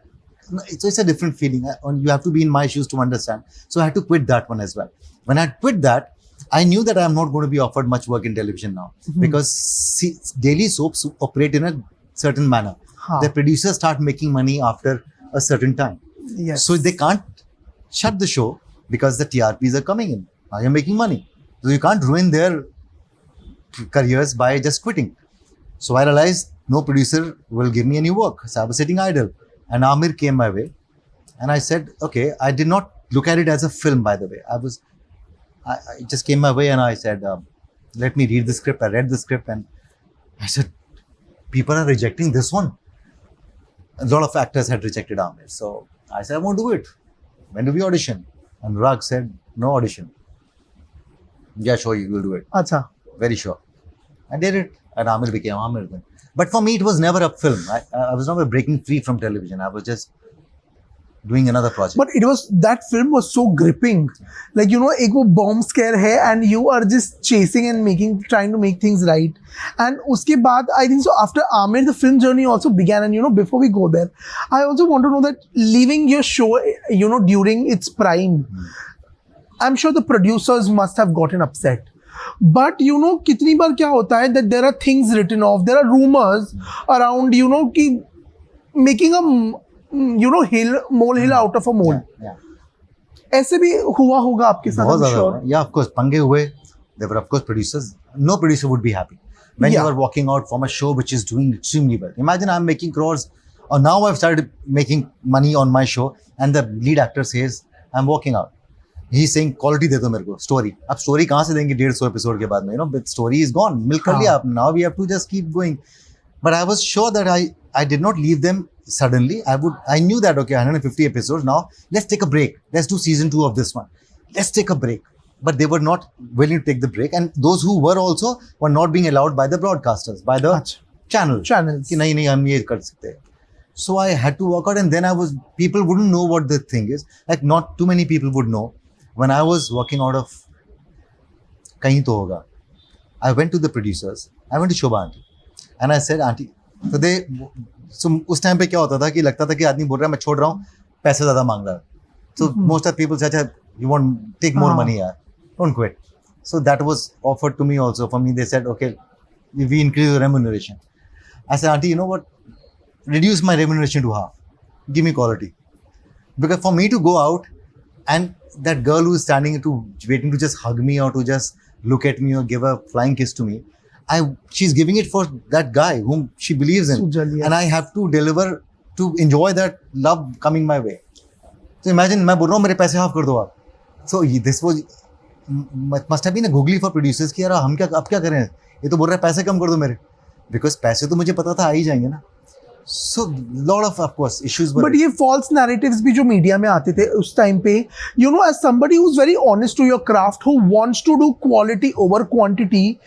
it's a different feeling. You have to be in my shoes to understand. So I had to quit that one as well. When I quit that, I knew that I'm not going to be offered much work in television now because daily soaps operate in a certain manner. Huh. The producers start making money after a certain time. Yes. So they can't shut the show because the TRPs are coming in. Now you're making money. So you can't ruin their careers by just quitting. So I realized no producer will give me any work. So I was sitting idle. And Amir came my way. And I said, okay, I did not look at it as a film, by the way. I just came my way and I said, let me read the script. I read the script and I said, people are rejecting this one. A lot of actors had rejected Amir. So I said, I won't do it. When do we audition? And Rag said, no audition. Yeah, sure, you will do it. Acha. Very sure. I did it. And Amir became Amir then. But for me, it was never a film. I was never breaking free from television. I was just doing another project. But that film was so gripping. Like, एक वो bomb scare है and you are just chasing and trying to make things right. And उसके बाद, I think so, after Amir, the film journey also began. And, before we go there, I also want to know that leaving your show, during its prime, I'm sure the producers must have gotten upset. But कितनी बार क्या होता है that there are things written off, there are rumors around, कि making a molehill out of a mole. Yeah. ऐसे भी हुआ होगा आपके साथ, बहुत I'm ज़्यादा sure. हुआ. Yeah, of course, पंगे हुए. There were, of course, producers. No producer would be happy when Yeah. you are walking out from a show which is doing extremely well. Imagine I'm making crores, or now I've started making money on my show, and the lead actor says, I'm walking out. He's saying, quality दे दो मेरे को, story. अब story कहाँ से देंगे 150 episode के बाद में? But story is gone. Milk कर लिया आपने. Now we have to just keep going. But I was sure that I did not leave them suddenly. I knew that, okay, 150 episodes now. Let's take a break. Let's do season 2 of this one. let's take a break. But they were not willing to take the break. And those who were also were not being allowed by the broadcasters, by the channels. Channels. कि नहीं हम ये कर सकते हैं. So I had to walk out, and then people wouldn't know what the thing is. Like not too many people would know. When I was walking out of कहीं तो होगा, I went to the producers. I went to Shobha aunty, and I said, aunty, so उस time पे क्या होता था कि लगता था कि आदमी बोल रहा है मैं छोड़ रहा हूँ, पैसे ज़्यादा मांग रहा है. So most of the people said, you want take more money, yaar. Don't quit. So that was offered to me also. For me, they said, okay, we increase the remuneration. I said, aunty, you know what? Reduce my remuneration to half. Give me quality. Because for me to go out and that girl who is standing waiting to just hug me or to just look at me or give a flying kiss to me, she's giving it for that guy whom she believes in. Sujal, yes. And I have to deliver to enjoy that love coming my way. So imagine, मैं बोल रहा हूँ मेरे पैसे half कर दो आप. So this was must have been a googly for producers कि यार हम क्या अब क्या करें, ये तो बोल रहा है पैसे कम कर दो मेरे, because पैसे तो मुझे पता था आ ही जाएंगे ना. So lot of course issues were. But ये false narratives भी जो मीडिया में आते थे उस टाइम पे, you know, as somebody who's very honest to your craft, who wants to do quality over quantity,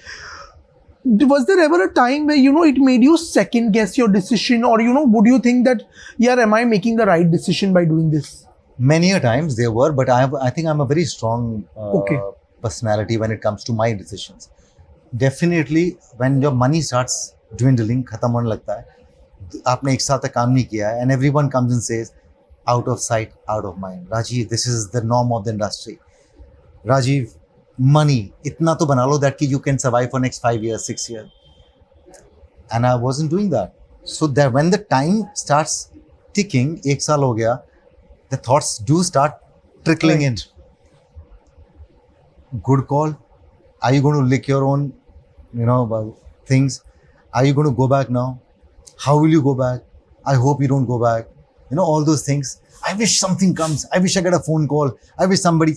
was there ever a time where, you know, it made you second guess your decision, or, you know, would you think that, yeah, am I making the right decision by doing this? Many a times there were, but I think I'm a very strong personality when it comes to my decisions. Definitely, when your money starts dwindling, खत्म होने लगता है, आपने एक साल तक काम नहीं किया है, and everyone comes and says, out of sight, out of mind. Rajeev, this is the norm of the industry. Rajeev, money, itna to bana lo that you can survive for next 5 years, 6 years. And I wasn't doing that. So that when the time starts ticking, एक साल हो गया, the thoughts do start trickling in. Good call. Are you going to lick your own, things? Are you going to go back now? How will you go back? I hope you don't go back. All those things. I wish something comes. I wish I get a phone call. I wish somebody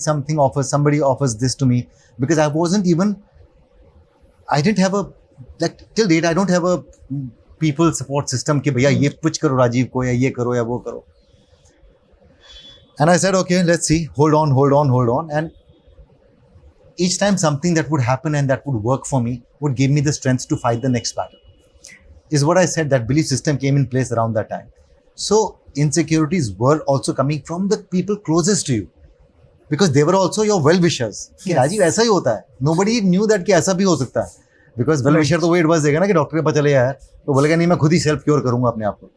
offers this to me. Because I didn't have till date, I don't have a people support system कि भैया ये push करो राजीव को या ये करो या वो करो. And I said, okay, let's see. Hold on. And each time something that would happen and that would work for me would give me the strength to fight the next battle. Is what I said, that belief system came in place around that time. So insecurities were also coming from the people closest to you. Because they were also your well-wishers. Yes. Rajiv, ऐसा ही होता है. Nobody knew that कि ऐसा भी हो सकता है. Because well-wisher तो वो एडवाइस देगा ना कि डॉक्टर के पास चले यार, तो बोलेगा नहीं मैं खुद ही सेल्फ क्योर करूंगा अपने आप को.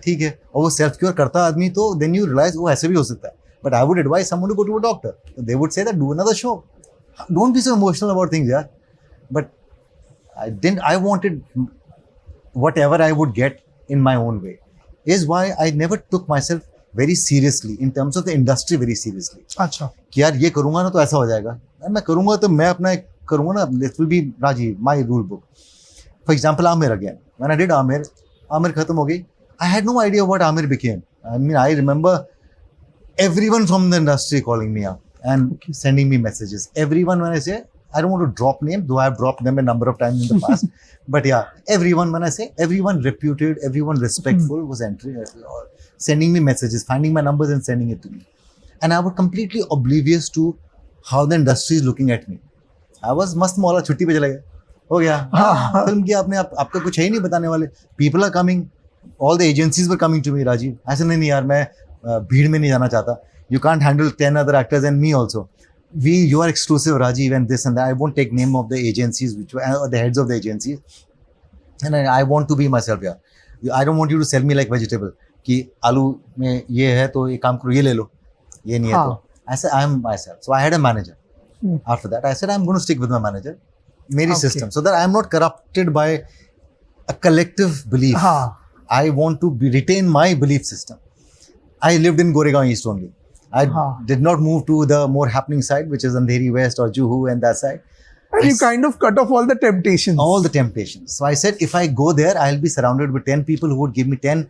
ठीक है, और वो सेल्फ क्योर करता आदमी तो then you realize वो ऐसे भी हो सकता है. But I would advise someone to go to a doctor. They would say that do another show. Don't be so emotional about things, yaar. But I wanted whatever I would get in my own way. Is why I never took myself very seriously in terms of the industry very seriously. अच्छा. कि यार ये करूँगा ना तो ऐसा हो जाएगा. मैं करूँगा तो मैं अपना करूँगा ना. It will be Rajiv, my rule book. For example, Amir again. When I did Amir खत्म हो गई. I had no idea what Amir became. I mean, I remember everyone from the industry calling me up and sending me messages. Everyone, when I say, I don't want to drop names, though I have dropped them a number of times in the past. But yeah, everyone, when I say everyone reputed, everyone respectful was entering, sending me messages, finding my numbers and sending it to me. And I was completely oblivious to how the industry is looking at me. I was मस्त मौला छुट्टी पे चला गया. हो गया. Film किया आपने, आपका कुछ है ही नहीं बताने वाले. People are coming. All the agencies were coming to me, Rajiv. ऐसे नहीं यार, मैं भीड़ में नहीं जाना चाहता. You can't handle 10 other actors and me also. You are exclusive, Rajiv, and this and that. I won't take name of the agencies, or the heads of the agencies. And I want to be myself, yeah. I don't want you to sell me like vegetable. कि आलू में ये है तो ये काम करो, ये ले लो, ये नहीं है तो. I said I am myself. So I had a manager. After that, I said I'm going to stick with my manager, मेरी system, so that I am not corrupted by a collective belief. I want to retain my belief system. I lived in Goregaon East only. I did not move to the more happening side, which is Andheri West or Juhu and that side. And you kind of cut off all the temptations. All the temptations. So I said, if I go there, I'll be surrounded with 10 people who would give me 10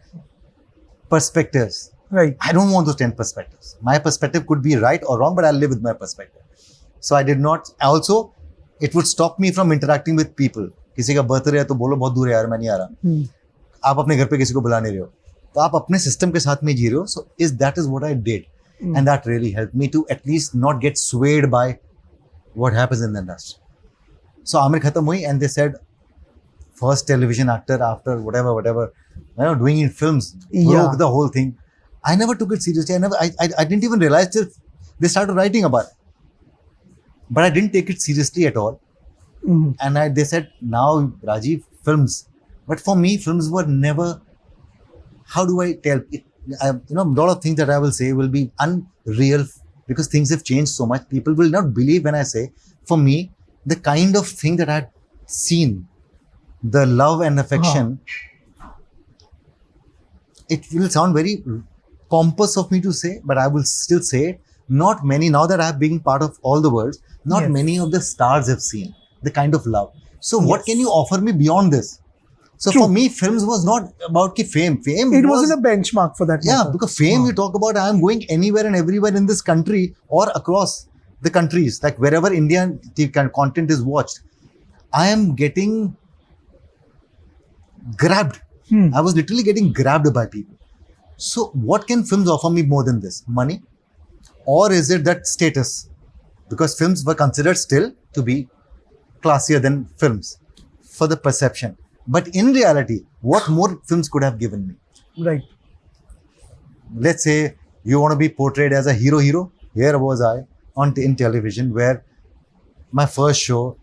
perspectives. Right. I don't want those 10 perspectives. My perspective could be right or wrong, but I'll live with my perspective. So I did not. Also, it would stop me from interacting with people. किसी का birthday है तो बोलो बहुत दूर है यार, मैं नहीं आ रहा. आप अपने घर पे किसी को बुला नहीं रहे हो, तो आप अपने सिस्टम के साथ में जी रहे हो. So that is what I did. And that really helped me to at least not get swayed by what happens in the industry. So Amir khatam hui, and they said, first television actor after whatever, doing in films, broke the whole thing. I never took it seriously. I didn't even realize till they started writing about it. But I didn't take it seriously at all. And they said, now Rajeev, films. But for me, films were never, how do I tell it? A lot of things that I will say will be unreal because things have changed so much. People will not believe when I say, for me, the kind of thing that I had seen, the love and affection, it will sound very pompous of me to say, but I will still say it. Not many, now that I have been part of all the worlds, not many of the stars have seen the kind of love. So what can you offer me beyond this? So for me, films was not about fame. It wasn't a benchmark for that. Yeah, because fame, you talk about, I am going anywhere and everywhere in this country or across the countries, like wherever Indian content is watched, I am getting grabbed. I was literally getting grabbed by people. So what can films offer me more than this? Money? Or is it that status? Because films were considered still to be classier than films for the perception. But in reality, what more films could have given me? Right. Let's say you want to be portrayed as a hero. Here was I in television where my first show,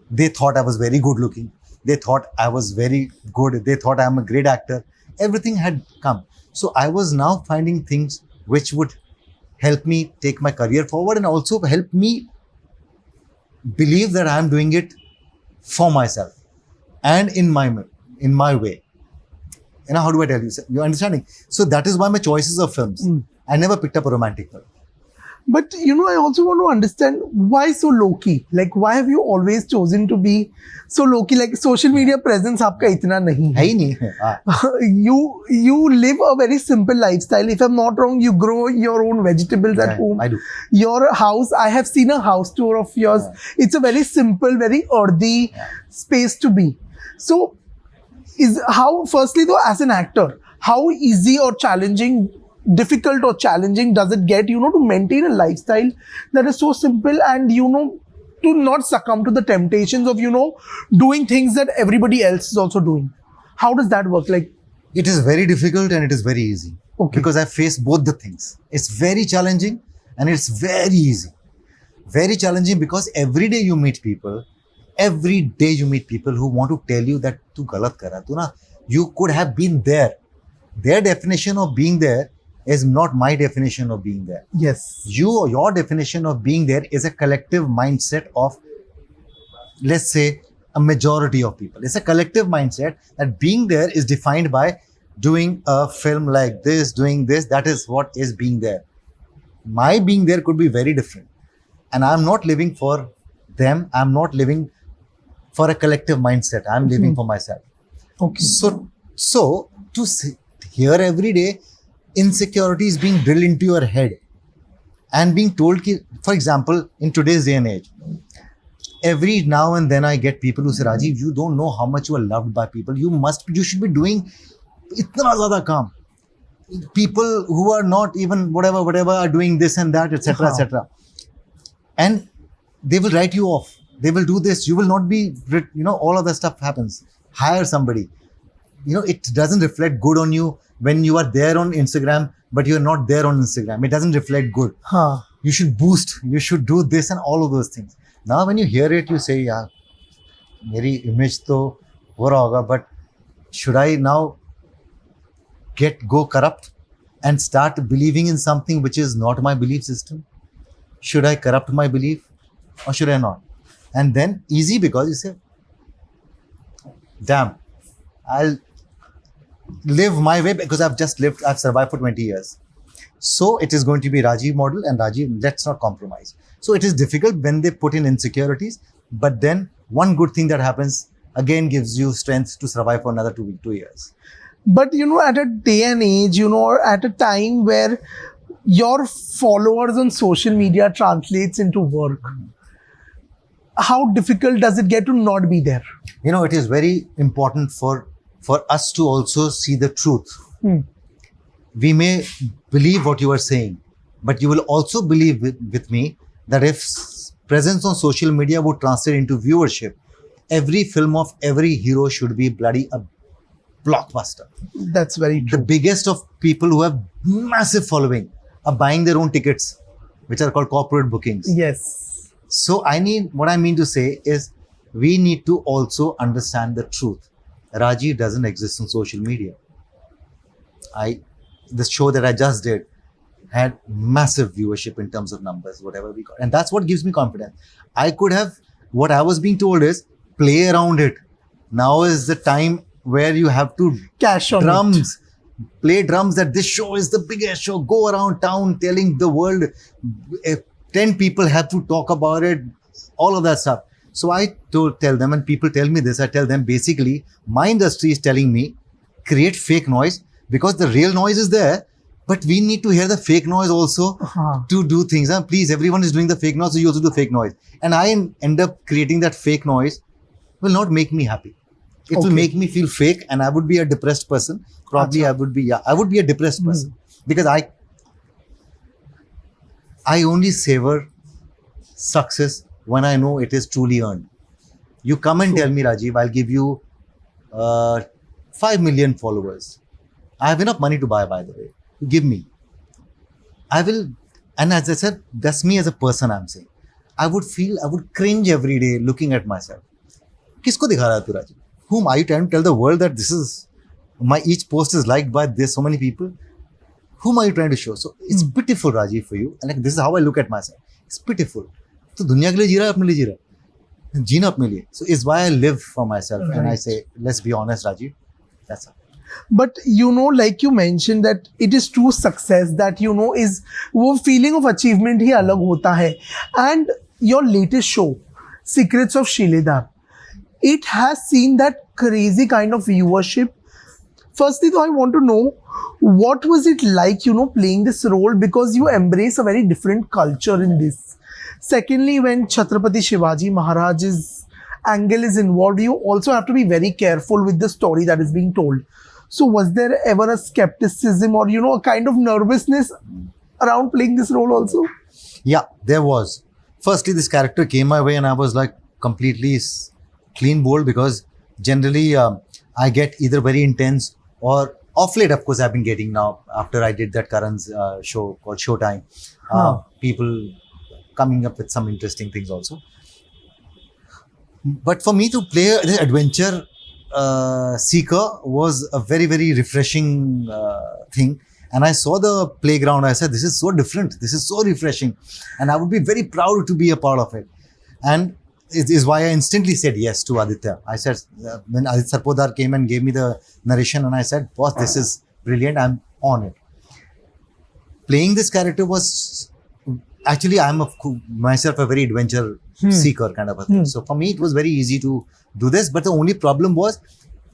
they thought I was very good looking. They thought I was very good. They thought I'm a great actor. Everything had come. So I was now finding things which would help me take my career forward and also help me believe that I'm doing it for myself and in my way. How do I tell you? You're understanding? So that is why my choices of films. I never picked up a romantic film. But I also want to understand why so low-key? Like, why have you always chosen to be so low-key? Like, social media presence aapka itna nahi hai. Hai nahi. You live a very simple lifestyle. If I'm not wrong, you grow your own vegetables at home. I do. Your house, I have seen a house tour of yours. It's a very simple, very earthy space to be. So, firstly though, as an actor, how easy or difficult or challenging does it get, to maintain a lifestyle that is so simple and, to not succumb to the temptations of, doing things that everybody else is also doing? How does that work? Like, it is very difficult and it is very easy. Okay. Because I face both the things. It's very challenging and it's very easy. Very challenging because every day you meet people who want to tell you that tu galat kar raha, you could have been there. Their definition of being there is not my definition of being there. Yes. Your definition of being there is a collective mindset of, let's say, a majority of people. It's a collective mindset that being there is defined by doing a film like this, doing this. That is what is being there. My being there could be very different. And I'm not living for them. I'm not living for a collective mindset. I'm living for myself. Okay. So to hear every day, insecurity is being drilled into your head and being told, for example, in today's day and age, every now and then I get people who say, Rajeev, you don't know how much you are loved by people. You should be doing itna zyada kaam. People who are not even whatever are doing this and that, etc., etc. And they will write you off. They will do this. You will not be, all of that stuff happens. Hire somebody. It doesn't reflect good on you when you are there on Instagram, but you're not there on Instagram. It doesn't reflect good. You should boost. You should do this and all of those things. Now, when you hear it, you say, yeah, meri image to ho raha hoga, but should I now go corrupt and start believing in something which is not my belief system? Should I corrupt my belief or should I not? And then easy because you say, damn, I'll live my way because I've survived for 20 years. So it is going to be Rajeev model and Rajeev, let's not compromise. So it is difficult when they put in insecurities, but then one good thing that happens again gives you strength to survive for another 2 years. But at a day and age, or at a time where your followers on social media translates into work, how difficult does it get to not be there? It is very important for us to also see the truth. We may believe what you are saying, But you will also believe with me that if presence on social media would translate into viewership, every film of every hero should be bloody a blockbuster. That's very The true. biggest of people who have massive following are buying their own tickets, which are called corporate bookings. Yes. So what I mean to say is we need to also understand the truth. Raji doesn't exist on social media. The show that I just did had massive viewership in terms of numbers, whatever we got. And that's what gives me confidence. I could have, what I was being told is play around it. Now is the time where you have to Cash on it. drums, play drums that this show is the biggest show. Go around town telling the world, if 10 people have to talk about it, all of that stuff. So I tell them, and people tell me this, I tell them basically, my industry is telling me, create fake noise because the real noise is there, but we need to hear the fake noise also to do things. And please, everyone is doing the fake noise, so you also do fake noise. And I end up creating that fake noise will not make me happy. It will make me feel fake, and I would be a depressed person. Probably I would be a depressed person because I only savor success when I know it is truly earned. You come and tell me, Rajeev, I'll give you 5 million followers. I have enough money to buy, by the way. Give me. I will, and as I said, that's me as a person, I'm saying. I would cringe every day looking at myself. Kisko dikha raha hai tu, Rajeev? Whom are you trying to tell the world that this is, each post is liked by this so many people? Whom are you trying to show? So it's pitiful, Rajeev, for you. And like, this is how I look at myself. It's pitiful. तो दुनिया के लिए जी रहा है, अपने लिए जी रहा है, जीना अपने लिए. So it's why I live for myself, and I say, let's be honest, Rajeev, that's all. But like you mentioned that it is true success that is वो feeling of achievement ही अलग होता है. And your latest show, Secrets of Shiledar, it has seen that crazy kind of viewership. Firstly, though, I want to know what was it like, playing this role, because you embrace a very different culture in this. Secondly, when Chhatrapati Shivaji Maharaj's angle is involved, you also have to be very careful with the story that is being told. So was there ever a skepticism or, a kind of nervousness around playing this role also? Yeah, there was. Firstly, this character came my way and I was like completely clean bowled because generally I get either very intense or off late, of course, I've been getting now after I did that Karan's show called Showtime. People coming up with some interesting things also. But for me to play the adventure seeker was a very, very refreshing thing. And I saw the playground. I said, this is so different. This is so refreshing. And I would be very proud to be a part of it. And it is why I instantly said yes to Aditya. I said, when Aditya Sarpodar came and gave me the narration, and I said, boss, this is brilliant. I'm on it. Playing this character was, actually, I'm myself a very adventure seeker kind of a thing. So for me, it was very easy to do this. But the only problem was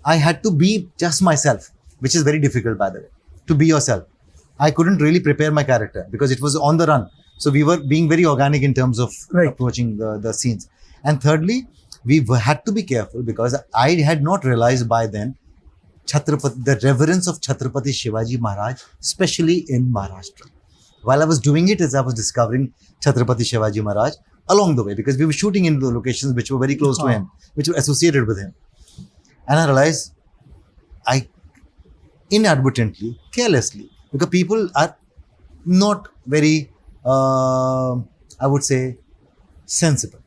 I had to be just myself, which is very difficult, by the way, to be yourself. I couldn't really prepare my character because it was on the run. So we were being very organic in terms of approaching the scenes. And thirdly, we had to be careful because I had not realized by then the reverence of Chhatrapati Shivaji Maharaj, especially in Maharashtra. While I was doing it, as I was discovering Chhatrapati Shivaji Maharaj along the way, because we were shooting in the locations which were very close to him, which were associated with him. And I realized I inadvertently, carelessly, because people are not very, I would say, sensible.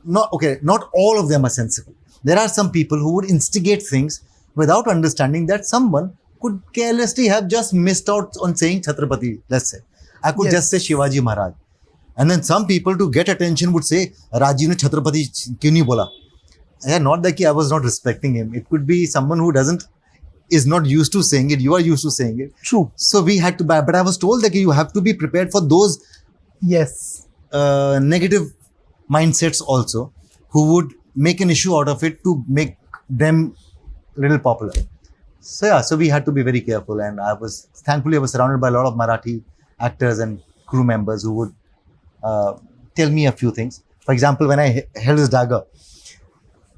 Not all of them are sensible. There are some people who would instigate things without understanding that someone could carelessly have just missed out on saying Chhatrapati, let's say. I could just say Shivaji Maharaj. And then some people, to get attention, would say, Rajeev ne Chhatrapati kyun nahi bola? Yeah, not that I was not respecting him. It could be someone who is not used to saying it. You are used to saying it. True. So we had to buy. But I was told that you have to be prepared for those negative mindsets also, who would make an issue out of it to make them a little popular. So we had to be very careful. And thankfully I was surrounded by a lot of Marathi actors and crew members who would tell me a few things. For example, when I held this dagger,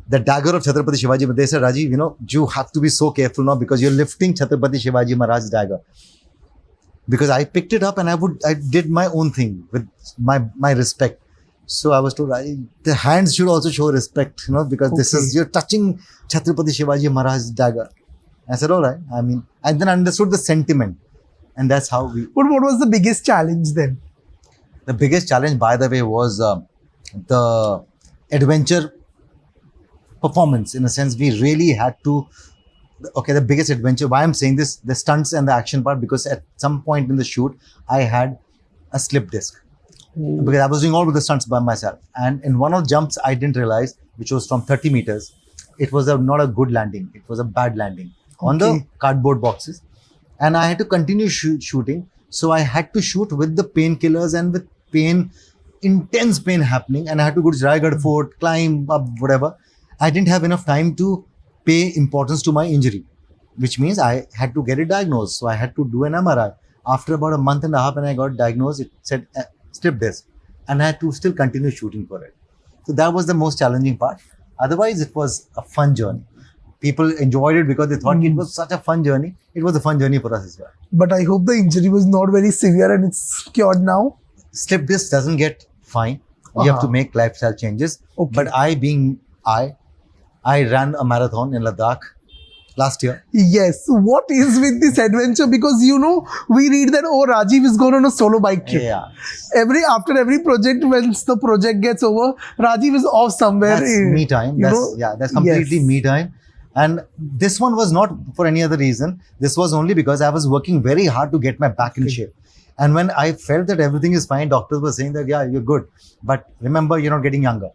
the dagger of Chhatrapati Shivaji, they said, Rajeev, you have to be so careful now because you're lifting Chhatrapati Shivaji Maharaj's dagger. because I picked it up and I did my own thing with my respect. So I was told the hands should also show respect, because this is, you're touching Chhatrapati Shivaji Maharaj's dagger. I said, all right. I mean, I then understood the sentiment, and that's how we. But what was the biggest challenge then? The biggest challenge, by the way, was the adventure performance. In a sense, we really had to. Okay, the biggest adventure. Why I'm saying this, the stunts and the action part, because at some point in the shoot, I had a slip disc. Because I was doing all of the stunts by myself. And in one of the jumps, I didn't realize, which was from 30 meters, it was not a good landing. It was a bad landing on the cardboard boxes. And I had to continue shooting. So I had to shoot with the painkillers and with pain, intense pain happening. And I had to go to Raigad Fort, climb up, whatever. I didn't have enough time to pay importance to my injury, which means I had to get it diagnosed. So I had to do an MRI. After about a month and a half, when I got diagnosed, it said slip disc, and I had to still continue shooting for it. So that was the most challenging part. Otherwise, it was a fun journey. People enjoyed it because they thought it was such a fun journey. It was a fun journey for us as well. But I hope the injury was not very severe and it's cured now. Slip disc doesn't get fine. You have to make lifestyle changes. But I ran a marathon in Ladakh last year. Yes. What is with this adventure? Because we read that Rajeev is going on a solo bike trip. Yeah. After every project, once the project gets over, Rajeev is off somewhere. That's me time. That's completely me time. And this one was not for any other reason. This was only because I was working very hard to get my back in shape. And when I felt that everything is fine, doctors were saying that, yeah, you're good. But remember, you're not getting younger.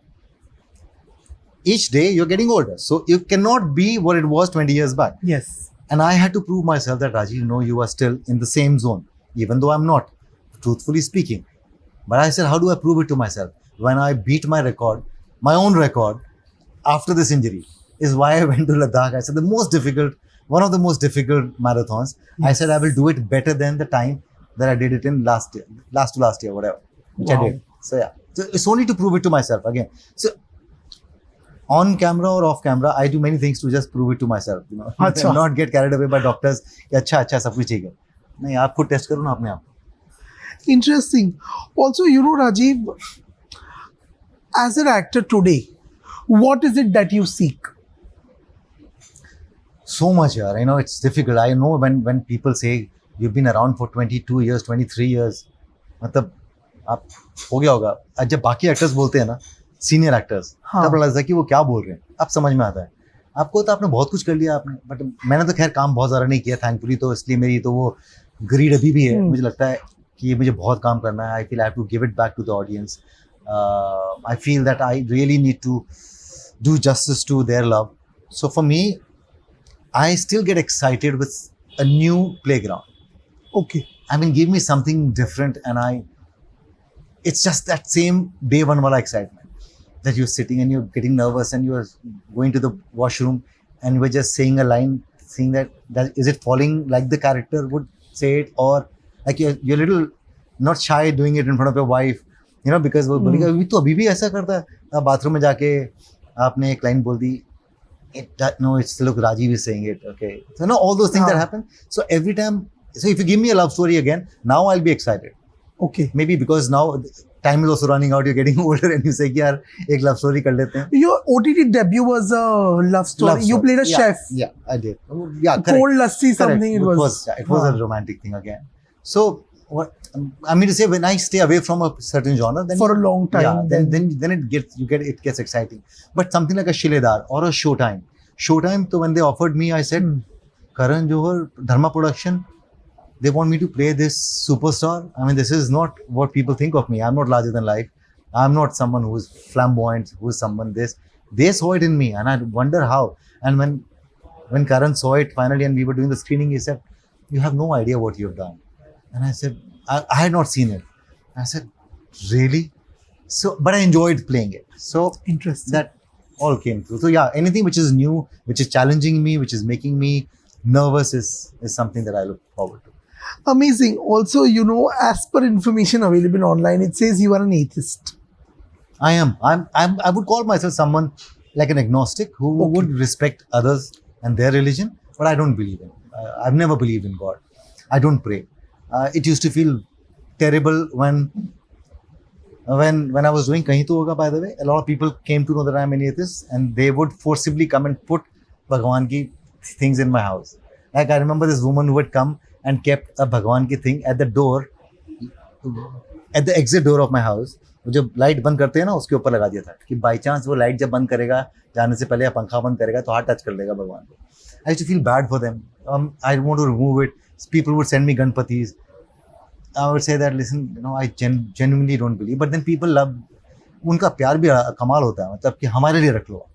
Each day you're getting older. So you cannot be what it was 20 years back. Yes. And I had to prove myself that, Rajeev, no, you are still in the same zone, even though I'm not, truthfully speaking. But I said, how do I prove it to myself? When I beat my record, my own record, after this injury, is why I went to Ladakh. I said, one of the most difficult marathons. Yes. I said, I will do it better than the time that I did it in last year, whatever, which I did. So yeah, so it's only to prove it to myself again. So on camera or off camera, I do many things to just prove it to myself. Not get carried away by doctors. अच्छा सब कुछ ठीक है. नहीं, आप खुद test करो ना अपने आप. Interesting. Also, Rajeev, as an actor today, what is it that you seek? So much, yaar. It's difficult. I know when people say you've been around for 22 years, 23 years, मतलब आप हो गया होगा. जब बाकी एक्टर्स बोलते हैं ना, सीनियर एक्टर्स, तब पता लगता है कि वो क्या बोल रहे हैं. अब समझ में आता है. आपको तो आपने बहुत कुछ कर लिया आपने, बट मैंने तो खैर काम बहुत ज़्यादा नहीं किया थैंकफुली, तो इसलिए मेरी तो वो ग्रीड अभी भी है. मुझे लगता है कि ये मुझे बहुत काम करना है. I feel I have to give it back to the audience. I feel that I really need to do justice to their love. So for me, I still get excited with a new playground. Okay. I mean, give me something different, and it's just that same day one wala excitement that you're sitting and you're getting nervous and you're going to the washroom and you're just saying a line, saying that is it falling like the character would say it, or like you're little not shy doing it in front of your wife, because वो बोलेगा अभी तो अभी भी ऐसा करता है. Bathroom में जाके आपने एक लाइन बोल दी, it's look, Rajeev is saying it, okay. So all those things that happen. So every time, so if you give me a love story again, now I'll be excited. Okay. Maybe because now time is also running out, you're getting older and you say, yaar, ek love story kar lete hain. Your OTT debut was a love story. You played a chef. Yeah, I did. Yeah, correct. Cold lassi, something. Correct. It was a romantic thing again. So what I mean to say, when I stay away from a certain genre, then for a long time, then it gets exciting. But something like a Shiledar or a Showtime. So when they offered me, I said, Karan Johar, Dharma Production, they want me to play this superstar. I mean, this is not what people think of me. I'm not larger than life. I'm not someone who's flamboyant, who's someone this. They saw it in me, and I wonder how. And when Karan saw it finally, and we were doing the screening, he said, "You have no idea what you've done." And I said, I had not seen it. I said, really? So, but I enjoyed playing it. So interesting. That all came through. So yeah, anything which is new, which is challenging me, which is making me nervous is something that I look forward to. Amazing. Also, as per information available online, it says you are an atheist. I am. I would call myself someone like an agnostic who would respect others and their religion, but I don't believe in. I've never believed in God. I don't pray. It used to feel terrible when I was doing Kahin To Hoga, by the way. A lot of people came to know that I'm an atheist, and they would forcibly come and put Bhagwan ki things in my house. Like I remember this woman who had come and kept a Bhagwan ki thing at the door, at the exit door of my house. जब light बंद करते हैं ना उसके ऊपर लगा दिया था कि बाई चांस वो लाइट जब बंद करेगा जाने से पहले या पंखा बंद करेगा तो हाथ टच कर लेगा भगवान को. I used to feel bad for them. I want to remove it. People would send me Ganpatis. I would say that, listen, I genuinely don't believe. But then people love. उनका प्यार भी कमाल होता है, मतलब कि हमारे लिए रख लो,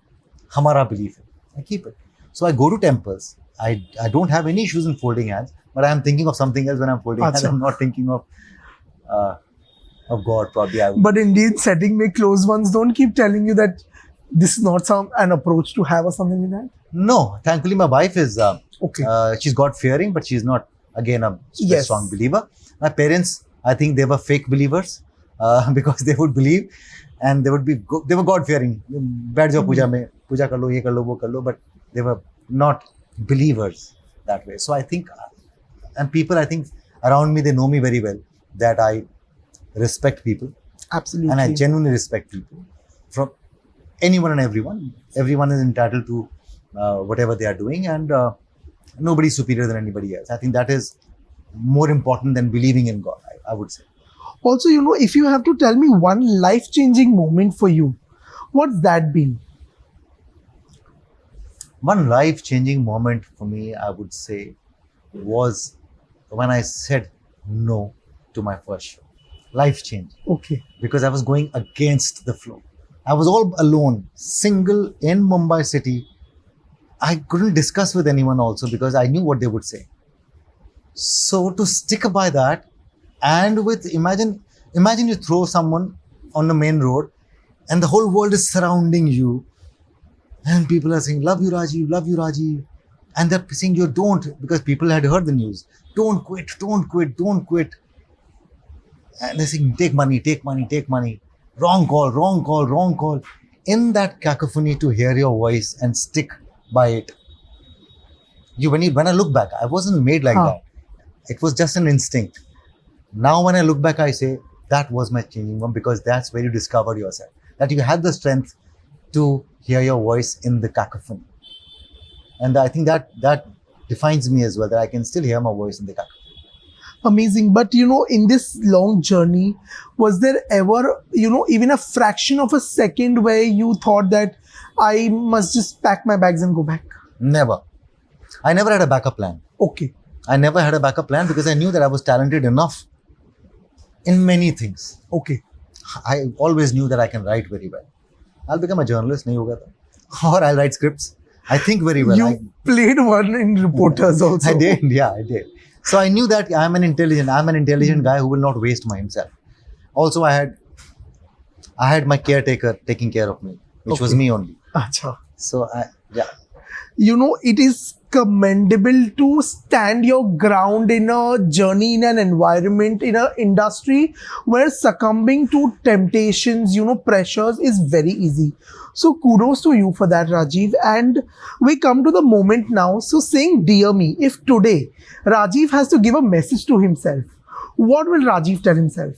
हमारा belief है. I keep it. So I go to temples. I don't have any issues in folding hands, but I am thinking of something else when I'm folding hands. I'm not thinking of God, probably. But indeed, setting my close ones don't keep telling you that this is not an approach to have or something like that. No, thankfully my wife is Okay. She's God fearing, but she's not again a Yes. strong believer. My parents, I think they were fake believers because they would believe and they were God fearing. बैठ जाओ पूजा में, पूजा कर लो, ये कर लो, वो कर लो, but they were not believers that way. So I think, and people I think around me, they know me very well that I respect people. Absolutely. And I genuinely respect people, from anyone and everyone. Everyone is entitled to whatever they are doing, and nobody is superior than anybody else. I think that is more important than believing in God, I would say. Also, if you have to tell me one life-changing moment for you, what's that been? One life-changing moment for me, I would say, was when I said no to my first show. Life-changing. Okay. Because I was going against the flow. I was all alone, single in Mumbai city. I couldn't discuss with anyone also because I knew what they would say. So to stick by that, and with imagine you throw someone on the main road and the whole world is surrounding you and people are saying, love you Rajeev, and they're saying you don't, because people had heard the news, don't quit, and they're saying take money, wrong call. In that cacophony, to hear your voice and stick by it, when I look back, I wasn't made like that. It was just an instinct. Now when I look back, I say that was my changing one, because that's where you discovered yourself, that you had the strength to hear your voice in the cacophony. And I think that defines me as well, that I can still hear my voice in the cacophony. Amazing. But in this long journey, was there ever, even a fraction of a second where you thought that I must just pack my bags and go back? Never. I never had a backup plan. Okay. I never had a backup plan because I knew that I was talented enough in many things. Okay. I always knew that I can write very well. I'll become a journalist, nahi hoga tha. Or I'll write scripts. I think very well. You played one in Reporters also. I did. So I knew that I'm an intelligent guy who will not waste my himself. Also, I had my caretaker taking care of me, which was me only. Acha. So it is commendable to stand your ground in a journey, in an environment, in an industry where succumbing to temptations, pressures is very easy. So kudos to you for that, Rajeev. And we come to the moment now. So saying dear me, if today Rajeev has to give a message to himself, what will Rajeev tell himself?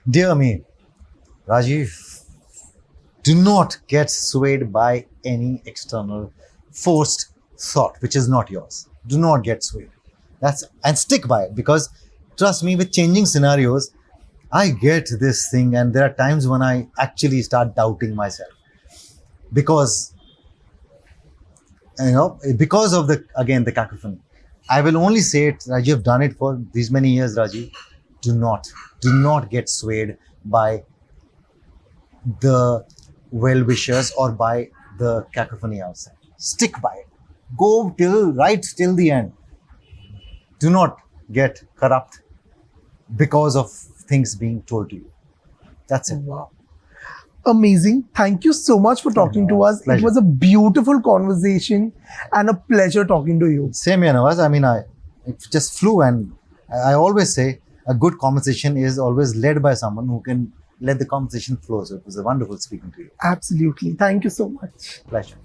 Dear me, Rajeev, do not get swayed by any external forced thought which is not yours. Do not get swayed. And stick by it, because trust me, with changing scenarios, I get this thing, and there are times when I actually start doubting myself because of the cacophony. I will only say it, Rajeev, you've done it for these many years, Rajeev. Do not get swayed by the well-wishers or by the cacophony outside. Stick by it. Go right till the end. Do not get corrupt because of things being told to you. That's it. Wow. Amazing. Thank you so much for talking to us. Pleasure. It was a beautiful conversation and a pleasure talking to you. Same here, Nawaz. I mean, it just flew, and I always say a good conversation is always led by someone who can let the conversation flow. So it was a wonderful speaking to you. Absolutely. Thank you so much. Pleasure.